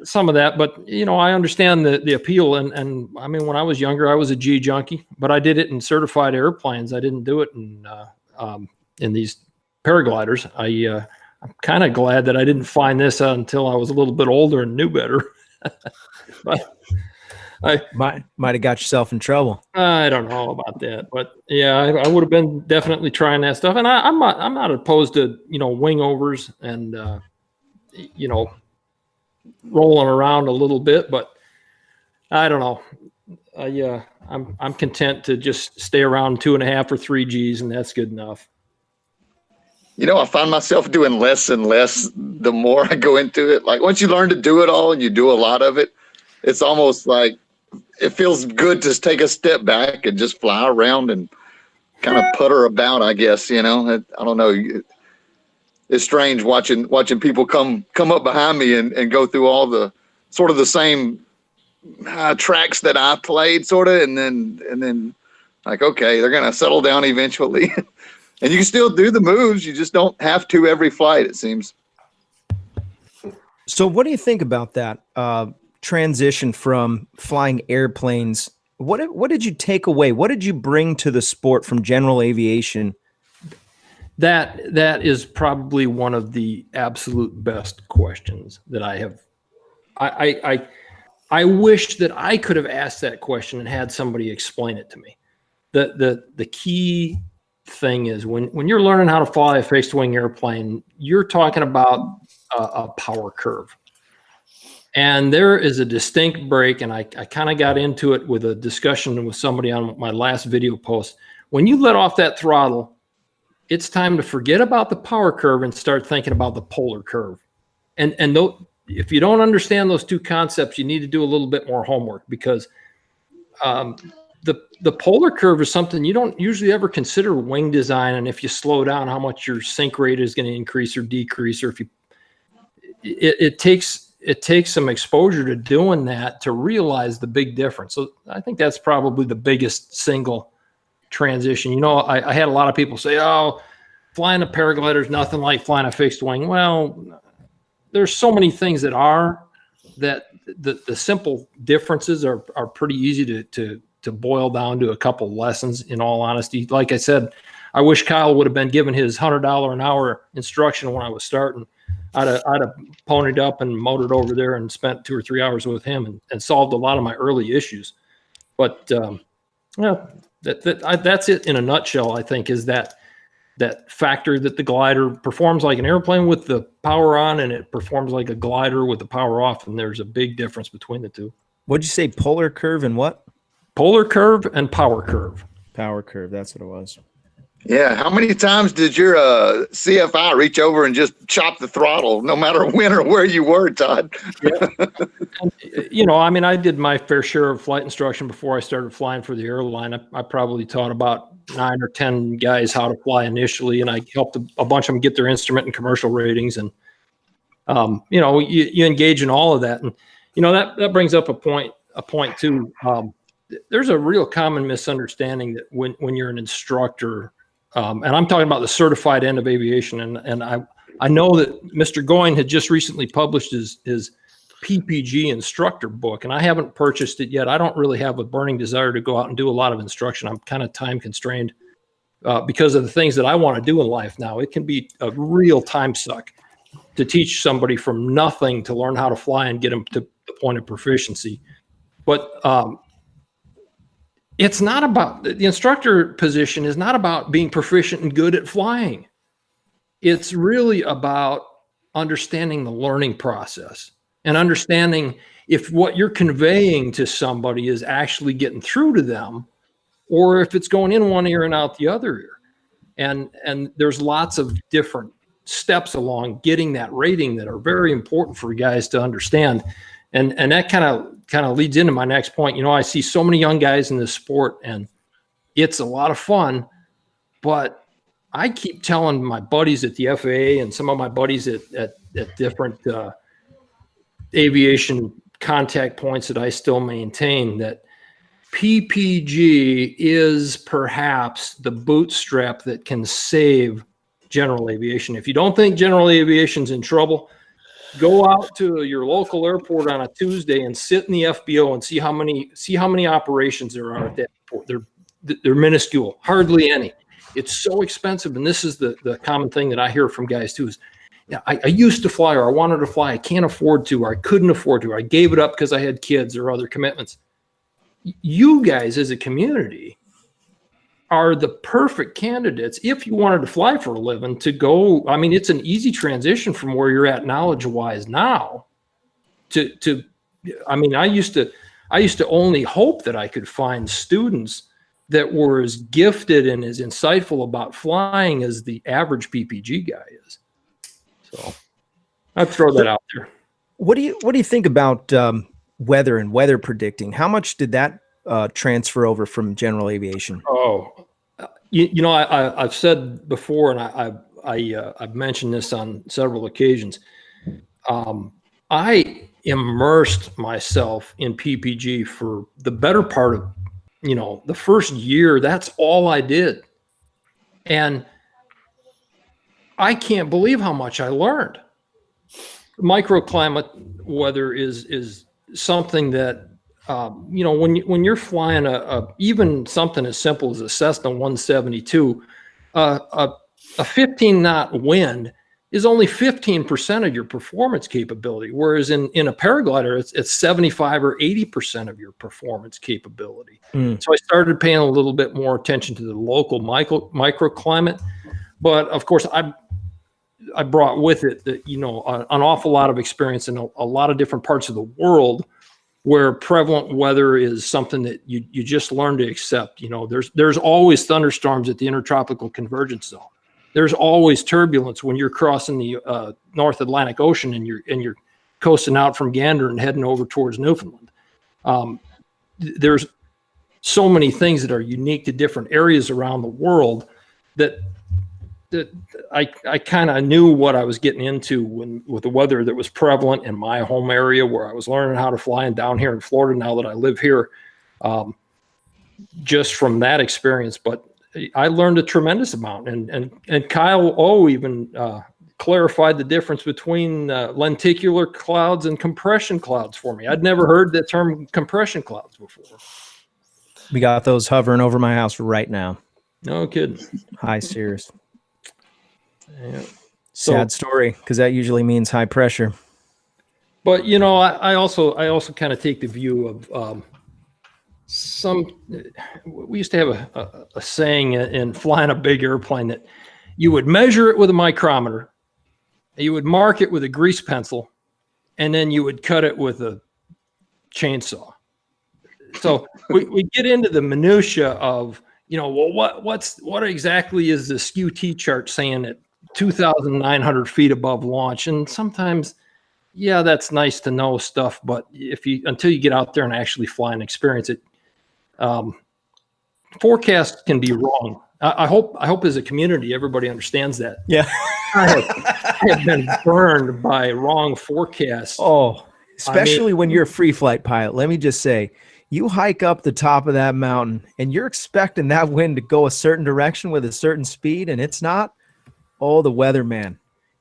some of that. But I understand the appeal. And I mean, when I was younger, I was a G junkie, but I did it in certified airplanes. I didn't do it in these paragliders. I'm kind of glad that I didn't find this out until I was a little bit older and knew better. But I might have got yourself in trouble. I don't know about that, but yeah, I would have been definitely trying that stuff. And I'm not opposed to wing overs and rolling around a little bit, but I don't know. I'm content to just stay around 2.5 or 3 Gs, and that's good enough. I find myself doing less and less the more I go into it. Like once you learn to do it all and you do a lot of it, it's almost like it feels good to take a step back and just fly around and kind of putter about, I guess, I don't know. It's strange watching people come up behind me and go through all the sort of the same tracks that I played sort of. And then like, okay, they're going to settle down eventually. And you can still do the moves. You just don't have to every flight, it seems. So what do you think about that transition from flying airplanes? What did you take away? What did you bring to the sport from general aviation? That is probably one of the absolute best questions that I have. I wish that I could have asked that question and had somebody explain it to me. The key thing is when you're learning how to fly a fixed wing airplane, you're talking about a power curve, and there is a distinct break. And I kind of got into it with a discussion with somebody on my last video post. When you let off that throttle, it's time to forget about the power curve and start thinking about the polar curve. And if you don't understand those two concepts, you need to do a little bit more homework, because the polar curve is something you don't usually ever consider wing design. And if you slow down, how much your sink rate is going to increase or decrease, or if it takes some exposure to doing that to realize the big difference. So I think that's probably the biggest single transition. I had a lot of people say, oh, flying a paraglider is nothing like flying a fixed wing. Well, there's so many things that the simple differences are pretty easy to boil down to a couple lessons, in all honesty. Like I said, I wish Kyle would have been given his $100 an hour instruction when I was starting. I'd have ponied up and motored over there and spent 2 or 3 hours with him and solved a lot of my early issues. But that's it in a nutshell. I think is that factor that the glider performs like an airplane with the power on, and it performs like a glider with the power off. And there's a big difference between the two. What'd you say? Polar curve and what? Polar curve and power curve. Power curve. That's what it was. Yeah. How many times did your CFI reach over and just chop the throttle, no matter when or where you were, Todd? Yeah. I did my fair share of flight instruction before I started flying for the airline. I probably taught about 9 or 10 guys how to fly initially, and I helped a bunch of them get their instrument and commercial ratings. And you engage in all of that, and that brings up a point too. There's a real common misunderstanding that when you're an instructor, and I'm talking about the certified end of aviation, and I know that Mr. Goyne had just recently published his PPG instructor book, and I haven't purchased it yet. I don't really have a burning desire to go out and do a lot of instruction. I'm kind of time constrained because of the things that I want to do in life now. It can be a real time suck to teach somebody from nothing to learn how to fly and get them to the point of proficiency. But it's not about, the instructor position is not about being proficient and good at flying. It's really about understanding the learning process and understanding if what you're conveying to somebody is actually getting through to them, or if it's going in one ear and out the other ear. And there's lots of different steps along getting that rating that are very important for guys to understand. And that kind of leads into my next point. You know, I see so many young guys in this sport, and it's a lot of fun, but I keep telling my buddies at the FAA and some of my buddies at different aviation contact points that I still maintain that PPG is perhaps the bootstrap that can save general aviation. If you don't think general aviation's in trouble, go out to your local airport on a Tuesday and sit in the FBO and see how many operations there are at that airport. They're minuscule, hardly any. It's so expensive, and this is the common thing that I hear from guys too is, yeah, I used to fly, or I wanted to fly, I can't afford to, or I couldn't afford to, or I gave it up because I had kids or other commitments. You guys as a community are the perfect candidates if you wanted to fly for a living to go. I mean, it's an easy transition from where you're at knowledge-wise now to I mean, I used to only hope that I could find students that were as gifted and as insightful about flying as the average PPG guy is. So I'd throw that out there. What do you think about weather and weather predicting? How much did that transfer over from general aviation? Oh, you know, I've said before, and I've mentioned this on several occasions. I immersed myself in PPG for the better part of, you know, the first year. That's all I did. And I can't believe how much I learned. Microclimate weather is something that, you know, when you're flying even something as simple as a Cessna 172, a 15 knot wind is only 15% of your performance capability. Whereas in a paraglider, it's 75 or 80% of your performance capability. So I started paying a little bit more attention to the local microclimate, but of course I brought with it that, you know, an awful lot of experience in a lot of different parts of the world where prevalent weather is something that you just learn to accept. You know, there's always thunderstorms at the intertropical convergence zone. There's always turbulence when you're crossing the North Atlantic Ocean and you're coasting out from Gander and heading over towards Newfoundland. There's so many things that are unique to different areas around the world that I kind of knew what I was getting into with the weather that was prevalent in my home area where I was learning how to fly, and down here in Florida now that I live here, just from that experience. But I learned a tremendous amount, and Kyle O even clarified the difference between lenticular clouds and compression clouds for me. I'd never heard the term compression clouds before. We got those hovering over my house right now. No kidding. High Cirrus. Yeah. Sad story, because that usually means high pressure. But, you know, I also kind of take the view of we used to have a saying in flying a big airplane that you would measure it with a micrometer, you would mark it with a grease pencil, and then you would cut it with a chainsaw. So we get into the minutia of, you know, well, what exactly is the skew T chart saying at 2,900 feet above launch? And sometimes, yeah, that's nice to know stuff, but until you get out there and actually fly and experience it, forecasts can be wrong. I hope as a community everybody understands that. Yeah, I have been burned by wrong forecasts. Oh, especially when you're a free flight pilot. Let me just say, you hike up the top of that mountain and you're expecting that wind to go a certain direction with a certain speed, and it's not. Oh, the weatherman.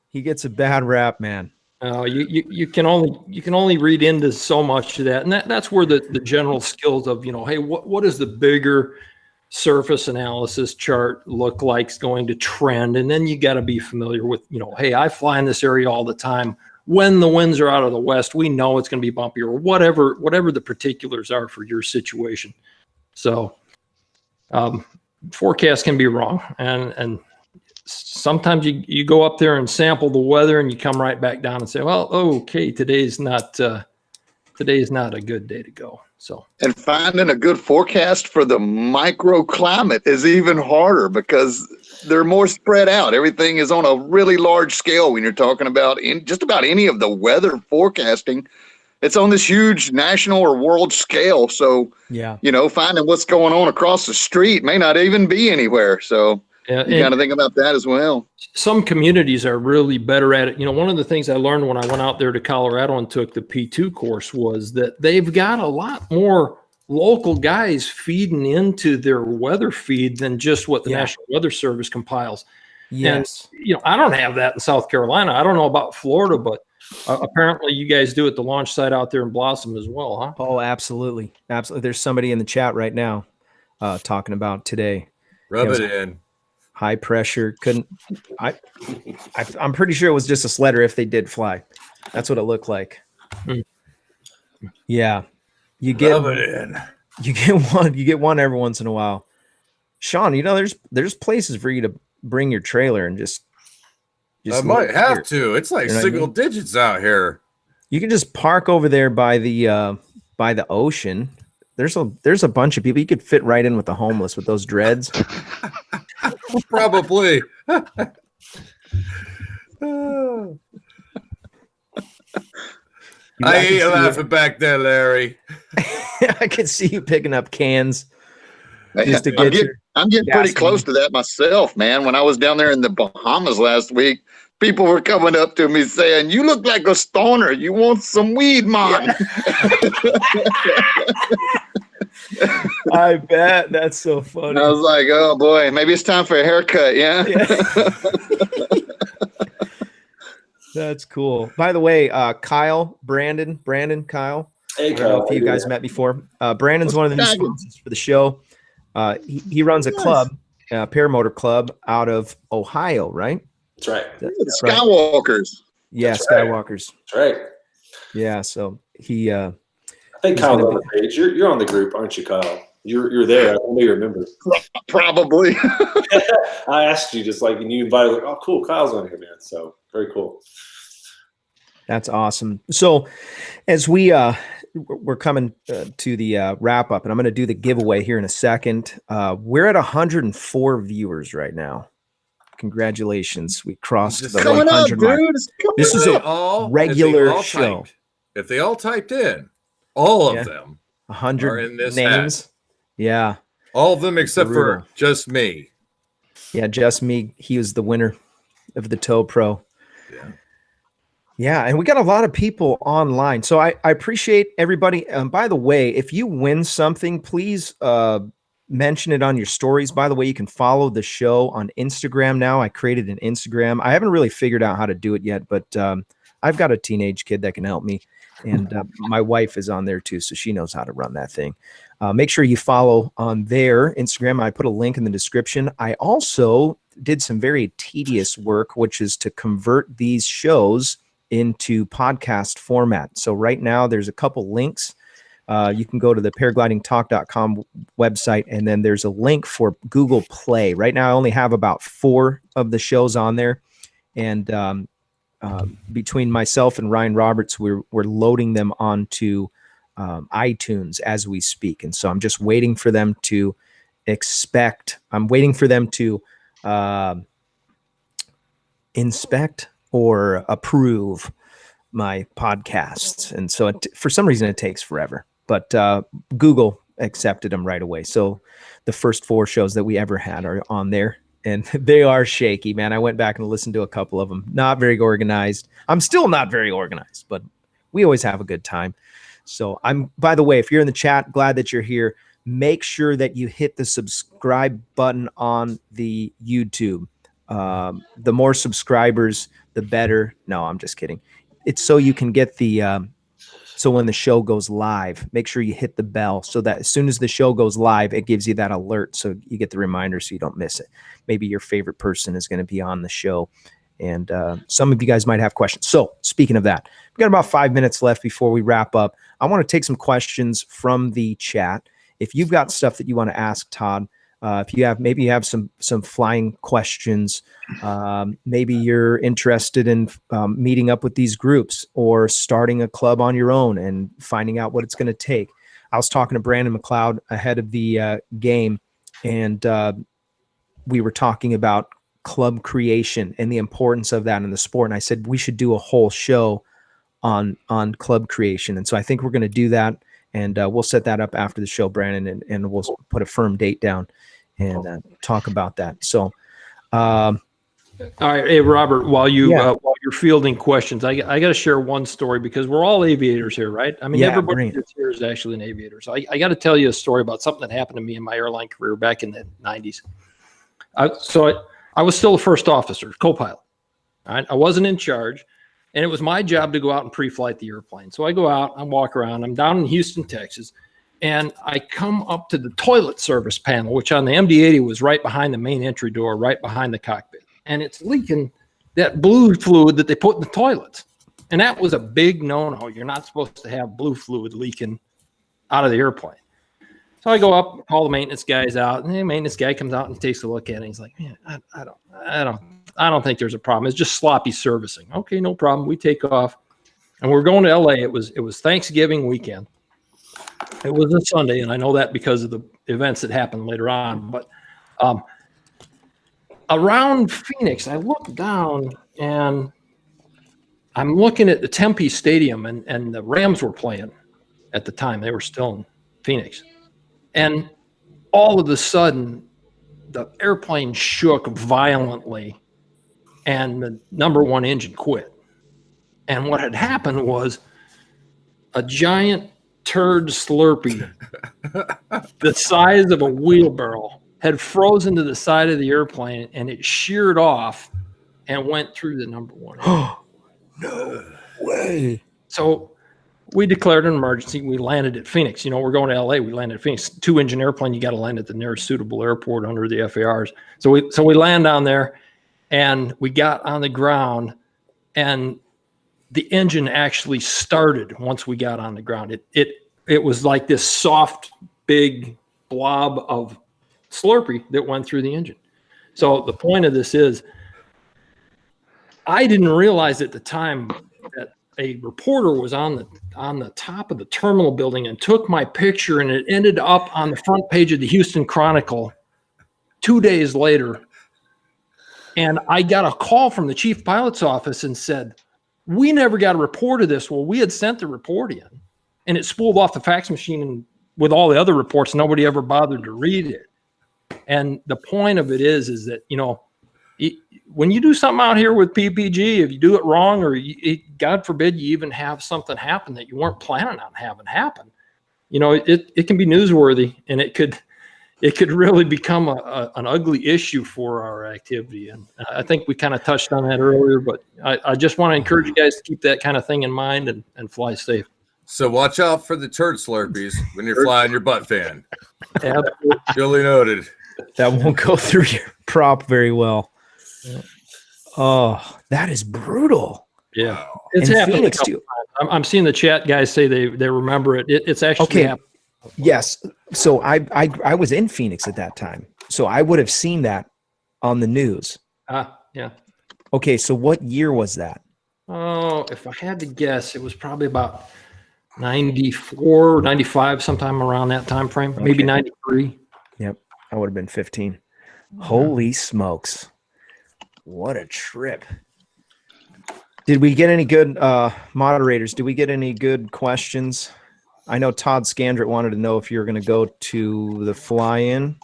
He gets a bad rap, man. You can only read into so much of that, and that's where the general skills of, hey, what is the bigger surface analysis chart look like is going to trend, and then you got to be familiar with, hey, I fly in this area all the time. When the winds are out of the west, we know it's going to be bumpy, or whatever the particulars are for your situation. So forecasts can be wrong, and sometimes you go up there and sample the weather and you come right back down and say, well, okay, today's not a good day to go. So, and finding a good forecast for the microclimate is even harder because they're more spread out. Everything is on a really large scale when you're talking about in just about any of the weather forecasting. It's on this huge national or world scale. So, finding what's going on across the street may not even be anywhere. So you got to think about that as well. Some communities are really better at it. One of the things I learned when I went out there to Colorado and took the P2 course was that they've got a lot more local guys feeding into their weather feed than just what the National Weather Service compiles. Yes. And, I don't have that in South Carolina. I don't know about Florida, but apparently you guys do at the launch site out there in Blossom as well, huh? Oh, absolutely. Absolutely. There's somebody in the chat right now talking about today. Rub it in. High pressure. I'm pretty sure it was just a sledder if they did fly. That's what it looked like. Yeah. You get one every once in a while. Sean, there's places for you to bring your trailer and just I might have to. It's like single digits out here. You can just park over there by the ocean. There's a bunch of people. You could fit right in with the homeless with those dreads. Probably. I ain't laughing back there, Larry. I can see you picking up cans. Just to I'm getting pretty close to that myself, man. When I was down there in the Bahamas last week, people were coming up to me saying, "You look like a stoner. You want some weed, man?" I bet. That's so funny. I was like, oh boy, maybe it's time for a haircut. Yeah. That's cool. By the way, Kyle, Brandon, Kyle. Hey, Kyle. I don't know if you guys met before. Brandon's one of the new sponsors for the show. He runs a club, Paramotor Club out of Ohio, right? That's right. Skywalkers. Yeah, That's Skywalkers. That's right. Yeah, so he I think Kyle's on the page. You're on the group, aren't you, Kyle? You're there. I don't know you remember. Probably. I asked you just and you invited, oh, cool, Kyle's on here, man. So very cool. That's awesome. So as we're coming to the wrap up, and I'm going to do the giveaway here in a second. We're at 104 viewers right now. Congratulations. We crossed the 100 mark. This is a regular show. If they all typed in, all of them 100 are in this names. hat. Yeah. All of them except for just me. Yeah, just me. He was the winner of the Tow Pro. Yeah. Yeah, and we got a lot of people online. So I appreciate everybody. By the way, if you win something, please mention it on your stories. By the way, you can follow the show on Instagram now. I created an Instagram. I haven't really figured out how to do it yet, but I've got a teenage kid that can help me. And my wife is on there too, so she knows how to run that thing. Make sure you follow on their Instagram. I put a link in the description. I also did some very tedious work, which is to convert these shows into podcast format. So right now there's a couple links. You can go to the paraglidingtalk.com website, and then there's a link for Google Play. Right now I only have about 4 of the shows on there. And between myself and Ryan Roberts, we're loading them onto iTunes as we speak. And so I'm just waiting for them to inspect or approve my podcasts. And so for some reason it takes forever, but Google accepted them right away. So the first 4 shows that we ever had are on there, and they are shaky, man. I went back and listened to a couple of them. Not very organized. I'm still not very organized, but we always have a good time. So by the way, if you're in the chat, glad that you're here. Make sure that you hit the subscribe button on the YouTube. The more subscribers, the better. No, I'm just kidding. it's so you can get the so when the show goes live, make sure you hit the bell so that as soon as the show goes live, it gives you that alert so you get the reminder so you don't miss it. Maybe your favorite person is going to be on the show. And some of you guys might have questions. So speaking of that, we've got about 5 minutes left before we wrap up. I want to take some questions from the chat. If you've got stuff that you want to ask Todd, if you have, maybe you have some flying questions, maybe you're interested in meeting up with these groups or starting a club on your own and finding out what it's going to take. I was talking to Brandon Mcleod ahead of the game, and we were talking about club creation and the importance of that in the sport. And I said, we should do a whole show on club creation. And so I think we're going to do that. And we'll set that up after the show, Brandon, and we'll put a firm date down and talk about that. So, all right, hey Robert, while you're fielding questions, I got to share one story because we're all aviators here, right? I mean, everybody that's here is actually an aviator. So I got to tell you a story about something that happened to me in my airline career back in the 90s. I was still a first officer, co-pilot. Right? I wasn't in charge, and it was my job to go out and pre-flight the airplane. So I go out, I walk around. I'm down in Houston, Texas, and I come up to the toilet service panel, which on the MD-80 was right behind the main entry door, right behind the cockpit. And it's leaking that blue fluid that they put in the toilets. And that was a big no-no. You're not supposed to have blue fluid leaking out of the airplane. So I go up, call the maintenance guys out, and the maintenance guy comes out and takes a look at it. And he's like, "Man, I don't think there's a problem. It's just sloppy servicing." Okay, no problem. We take off, and we're going to LA. It was Thanksgiving weekend. It was a Sunday, and I know that because of the events that happened later on. But around Phoenix, I look down, and I'm looking at the Tempe Stadium, and the Rams were playing at the time. They were still in Phoenix. And all of a sudden, the airplane shook violently, and the number one engine quit. And what had happened was a giant turd Slurpee the size of a wheelbarrow had frozen to the side of the airplane, and it sheared off and went through the number one engine. No way. So we declared an emergency. We landed at Phoenix. You know, we're going to LA. We landed at Phoenix. 2-engine airplane. You got to land at the nearest suitable airport under the FARs. So we land down there, and we got on the ground, and the engine actually started once we got on the ground. It was like this soft, big blob of Slurpee that went through the engine. So the point of this is, I didn't realize at the time that a reporter was on the top of the terminal building and took my picture, and it ended up on the front page of the Houston Chronicle 2 days later. And I got a call from the chief pilot's office and said, "We never got a report of this." Well, we had sent the report in, and it spooled off the fax machine, and with all the other reports, nobody ever bothered to read it. And the point of it is that, you know, when you do something out here with PPG, if you do it wrong, or God forbid you even have something happen that you weren't planning on having happen, you know, it can be newsworthy, and it could really become an ugly issue for our activity. And I think we kind of touched on that earlier, but I just want to encourage you guys to keep that kind of thing in mind and fly safe. So watch out for the turd Slurpees when you're flying your butt fan. Absolutely. Duly noted. That won't go through your prop very well. Yeah. Oh, that is brutal. Yeah. Wow. It's In happened. Phoenix too. I'm seeing the chat guys say they remember it. It's actually happened. Yes. So I was in Phoenix at that time. So I would have seen that on the news. Yeah. Okay. So what year was that? Oh, if I had to guess, it was probably about 94, 95, sometime around that time frame, maybe 93. Yep. I would have been 15. Holy smokes. What a trip. Did we get any good moderators? Did we get any good questions? I know Todd Scandrett wanted to know if you're going to go to the fly-in.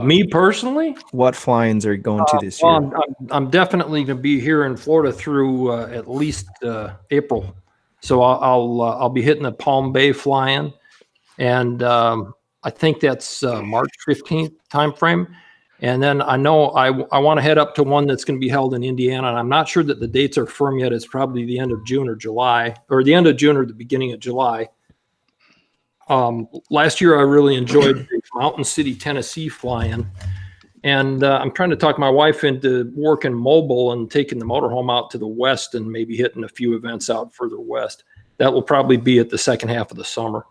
Me personally? What fly-ins are you going to this year? I'm definitely going to be here in Florida through at least April. So I'll be hitting the Palm Bay fly-in, and I think that's March 15th time frame. And then I know I want to head up to one that's going to be held in Indiana. And I'm not sure that the dates are firm yet. It's probably the end of June or July, or the end of June or the beginning of July. Last year, I really enjoyed the Mountain City, Tennessee flying. And I'm trying to talk my wife into working mobile and taking the motorhome out to the west and maybe hitting a few events out further west. That will probably be at the second half of the summer.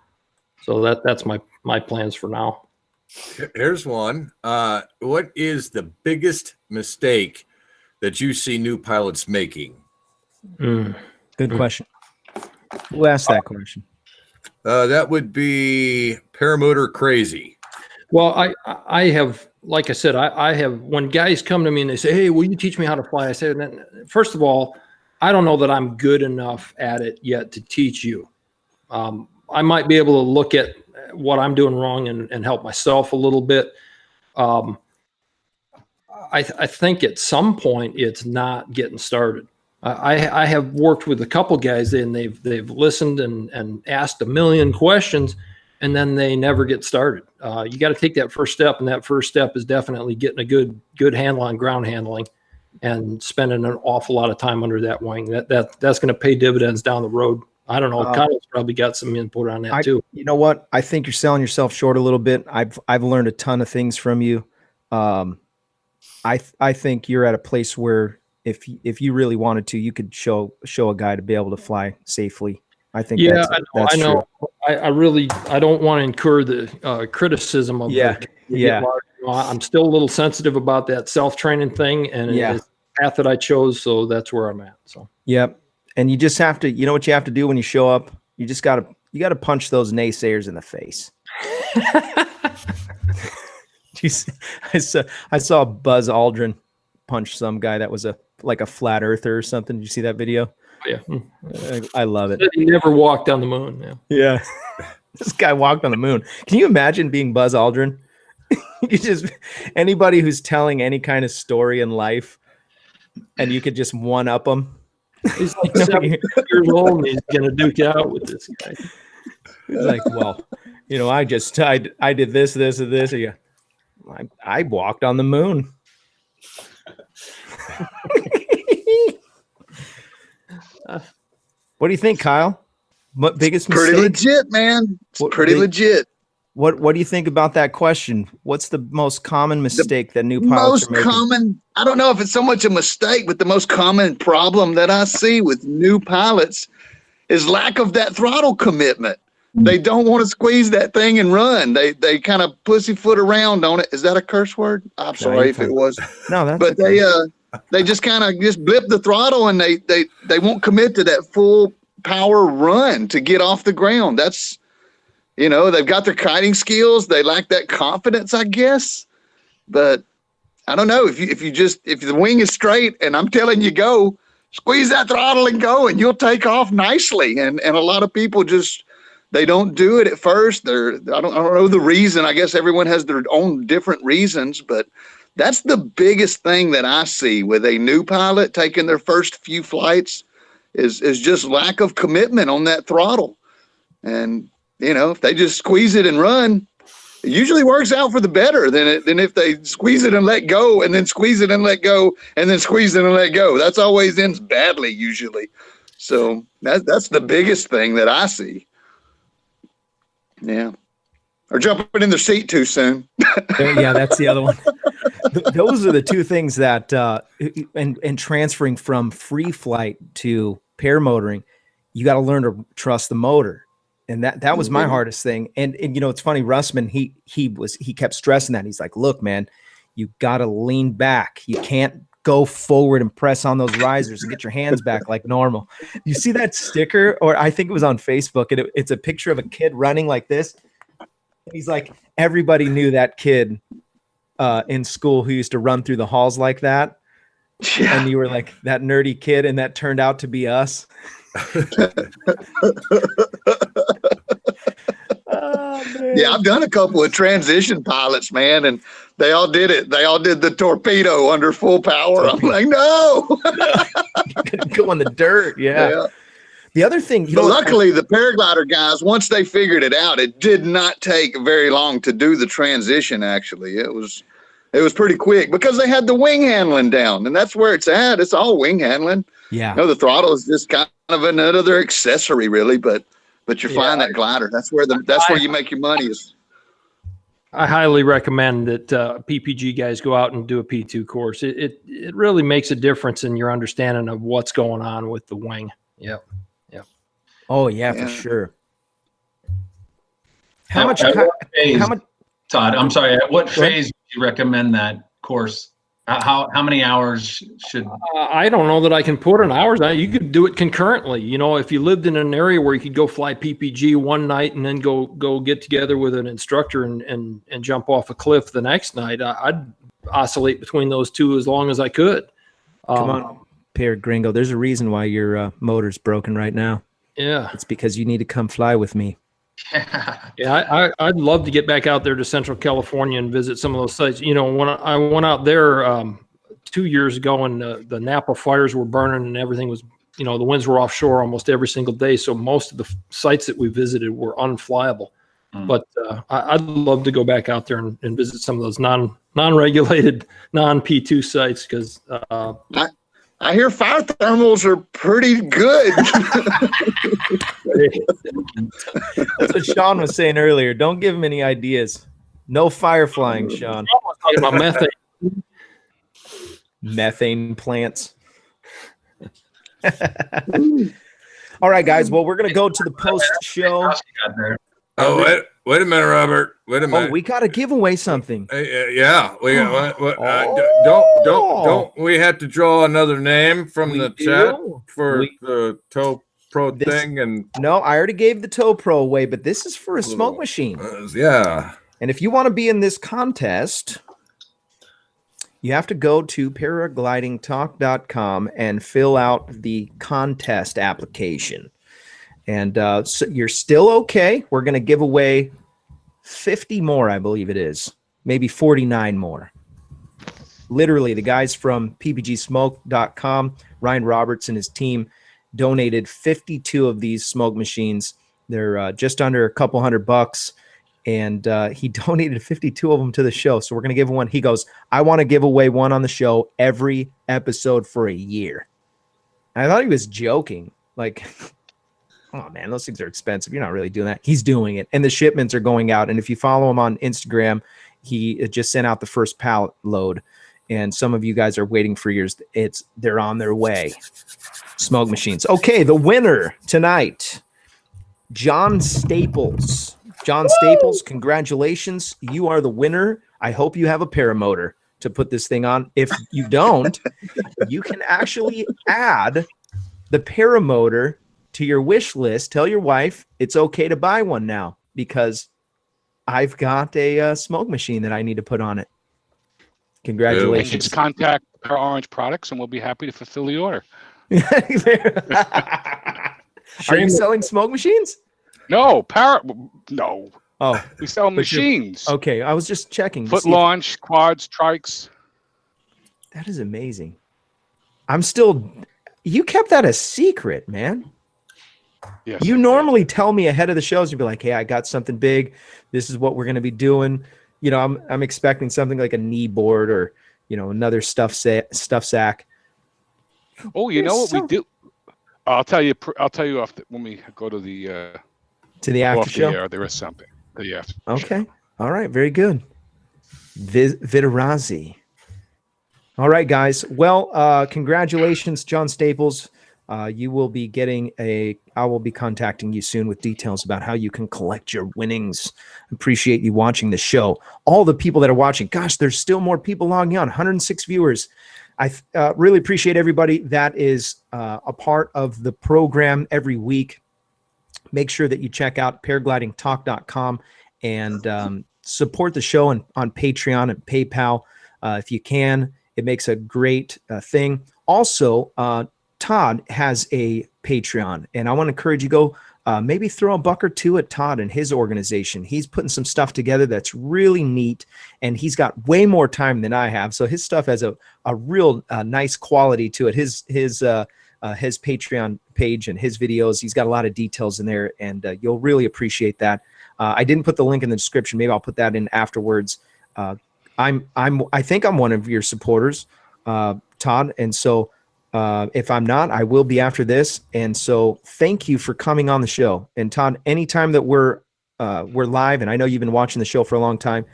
So that's my plans for now. Here's one. What is the biggest mistake that you see new pilots making? Good question. Who asked that question? That would be Paramotor crazy. Well, I have, like I said, I have, when guys come to me and they say, hey, will you teach me how to fly? I say, first of all, I don't know that I'm good enough at it yet to teach you. I might be able to look at what I'm doing wrong and help myself a little bit. I think at some point it's not getting started. I have worked with a couple guys and they've listened and asked a million questions, and then they never get started. You got to take that first step, and that first step is definitely getting a good handle on ground handling and spending an awful lot of time under that wing. That's going to pay dividends down the road. I don't know. Kyle's probably got some input on that too. You know what? I think you're selling yourself short a little bit. I've learned a ton of things from you. I think you're at a place where if you really wanted to, you could show a guy to be able to fly safely. I think. Yeah, that's I know. True. I don't want to incur the criticism of I'm still a little sensitive about that self-training thing, and it's the path that I chose, so that's where I'm at. So. Yep. And you just have to, you know what you have to do when you show up? You just got to punch those naysayers in the face. I saw Buzz Aldrin punch some guy that was like a flat earther or something. Did you see that video? Yeah. I love it. He never walked on the moon. Yeah. This guy walked on the moon. Can you imagine being Buzz Aldrin? Anybody who's telling any kind of story in life and you could just one up them. He's like 7 years old and he's gonna duke out with this guy. He's like, well, I did this, and this. Yeah, I walked on the moon. What do you think, Kyle? What biggest mistake? Pretty legit, man. It's pretty legit. What do you think about that question? What's the most common mistake that new pilots are making? Most common, I don't know if it's so much a mistake, but the most common problem that I see with new pilots is lack of that throttle commitment. They don't want to squeeze that thing and run. They kind of pussyfoot around on it. Is that a curse word? I'm sorry if it was. No, that's but okay. They just kind of just blip the throttle and they won't commit to that full power run to get off the ground. That's they've got their kiting skills. They lack that confidence, I guess. But I don't know if the wing is straight and I'm telling you go, squeeze that throttle and go, and you'll take off nicely. And a lot of people they don't do it at first. I don't know the reason. I guess everyone has their own different reasons, but that's the biggest thing that I see with a new pilot taking their first few flights is just lack of commitment on that throttle. And if they just squeeze it and run, it usually works out for the better than if they squeeze it and let go and then squeeze it and let go and then squeeze it and let go. That's always ends badly usually. So that's the biggest thing that I see. Yeah. Or jumping in their seat too soon. Yeah, that's the other one. Those are the two things that and transferring from free flight to paramotoring, you got to learn to trust the motor. And that was my hardest thing. And it's funny, Russman, he kept stressing that. He's like, look, man, you got to lean back. You can't go forward and press on those risers and get your hands back like normal. You see that sticker, or I think it was on Facebook, and it's a picture of a kid running like this. He's like, everybody knew that kid in school who used to run through the halls like that. Yeah. And you were like that nerdy kid, and that turned out to be us. Yeah, I've done a couple of transition pilots, man, and they all did it. They all did the torpedo under full power. I'm like, no. Go on the dirt. Yeah. The other thing, luckily the paraglider guys, once they figured it out, it did not take very long to do the transition. Actually, it was It was pretty quick because they had the wing handling down, and that's where it's at. It's all wing handling. Yeah. You know, the throttle is just kind of another accessory, really. But you're flying that glider. That's where you make your money. Is I highly recommend that PPG guys go out and do a P2 course. It really makes a difference in your understanding of what's going on with the wing. Yep. Oh yeah, for sure. How much? Todd, I'm sorry. At what phase would you recommend that course? How many hours should? I don't know that I can put an hours on it. You could do it concurrently. You know, if you lived in an area where you could go fly PPG one night and then go get together with an instructor and jump off a cliff the next night, I'd oscillate between those two as long as I could. Come on, Gringo. There's a reason why your motor's broken right now. Yeah, it's because you need to come fly with me. Yeah, I'd love to get back out there to Central California and visit some of those sites. You know, when I went out there 2 years ago and the Napa fires were burning and everything was, you know, the winds were offshore almost every single day. So most of the sites that we visited were unflyable. But I'd love to go back out there and visit some of those non-regulated, non-P2 sites because I hear fire thermals are pretty good. That's what Sean was saying earlier. Don't give him any ideas. No fire flying, Sean. Talking about methane. Methane plants. All right, guys. Well, we're going to go to the post show. Oh, wait a minute, Robert. Wait a minute. Oh, we got to give away something. Yeah, we got. Don't we have to draw another name from the chat for the Tow Pro thing? And no, I already gave the Tow Pro away, but this is for a smoke machine. Yeah. And if you want to be in this contest, you have to go to paraglidingtalk.com and fill out the contest application. And so you're still okay. We're going to give away 50 more, I believe it is. Maybe 49 more. Literally, the guys from ppgsmoke.com, Ryan Roberts and his team, donated 52 of these smoke machines. They're just under a couple $100. And he donated 52 of them to the show. So we're going to give one. He goes, I want to give away one on the show every episode for a year. And I thought he was joking. Like... Oh, man, those things are expensive. You're not really doing that. He's doing it. And the shipments are going out. And if you follow him on Instagram, he just sent out the first pallet load. And some of you guys are waiting for yours. They're on their way. Smoke machines. Okay, the winner tonight, John Staples. John Staples, congratulations. You are the winner. I hope you have a paramotor to put this thing on. If you don't, you can actually add the paramotor to your wish list. Tell your wife it's okay to buy one now because I've got a smoke machine that I need to put on it. Congratulations. Just contact our Orange Products and we'll be happy to fulfill the order. Are you selling smoke machines? No, no. Oh, we sell machines. Okay, I was just checking. Foot launch, quads, trikes. That is amazing. You kept that a secret, man. Yes, you normally tell me ahead of the shows. You'd be like, "Hey, I got something big. This is what we're going to be doing." You know, I'm expecting something like a knee board or another stuff sack. Oh, you know what we do? I'll tell you when we go to the after show. There is something. Yes. Okay. All right. Very good. Vitarazi. All right, guys. Well, congratulations, John Staples. You will be I will be contacting you soon with details about how you can collect your winnings. Appreciate you watching the show. All the people that are watching, gosh, there's still more people logging on, 106 viewers. I really appreciate everybody that is a part of the program every week. Make sure that you check out paraglidingtalk.com and support the show on Patreon and PayPal if you can. It makes a great thing. Also, Todd has a Patreon, and I want to encourage you to go maybe throw a buck or two at Todd and his organization. He's putting some stuff together that's really neat, and he's got way more time than I have. So his stuff has a real nice quality to it. His Patreon page and his videos, he's got a lot of details in there, and you'll really appreciate that. I didn't put the link in the description. Maybe I'll put that in afterwards. I think I'm one of your supporters, Todd. And so if I'm not, I will be after this. And so thank you for coming on the show. And Todd, anytime that we're live, and I know you've been watching the show for a long time,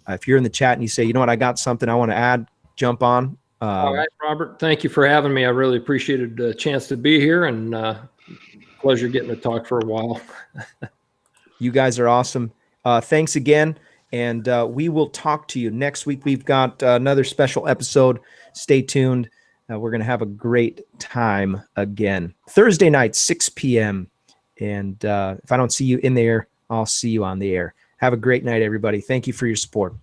if you're in the chat and you say, you know what, I got something I want to add, jump on. All right, Robert, thank you for having me. I really appreciated the chance to be here, and pleasure getting to talk for a while. You guys are awesome. Thanks again. And we will talk to you next week. We've got another special episode. Stay tuned. We're going to have a great time again. Thursday night, 6 p.m. And if I don't see you in the air, I'll see you on the air. Have a great night, everybody. Thank you for your support.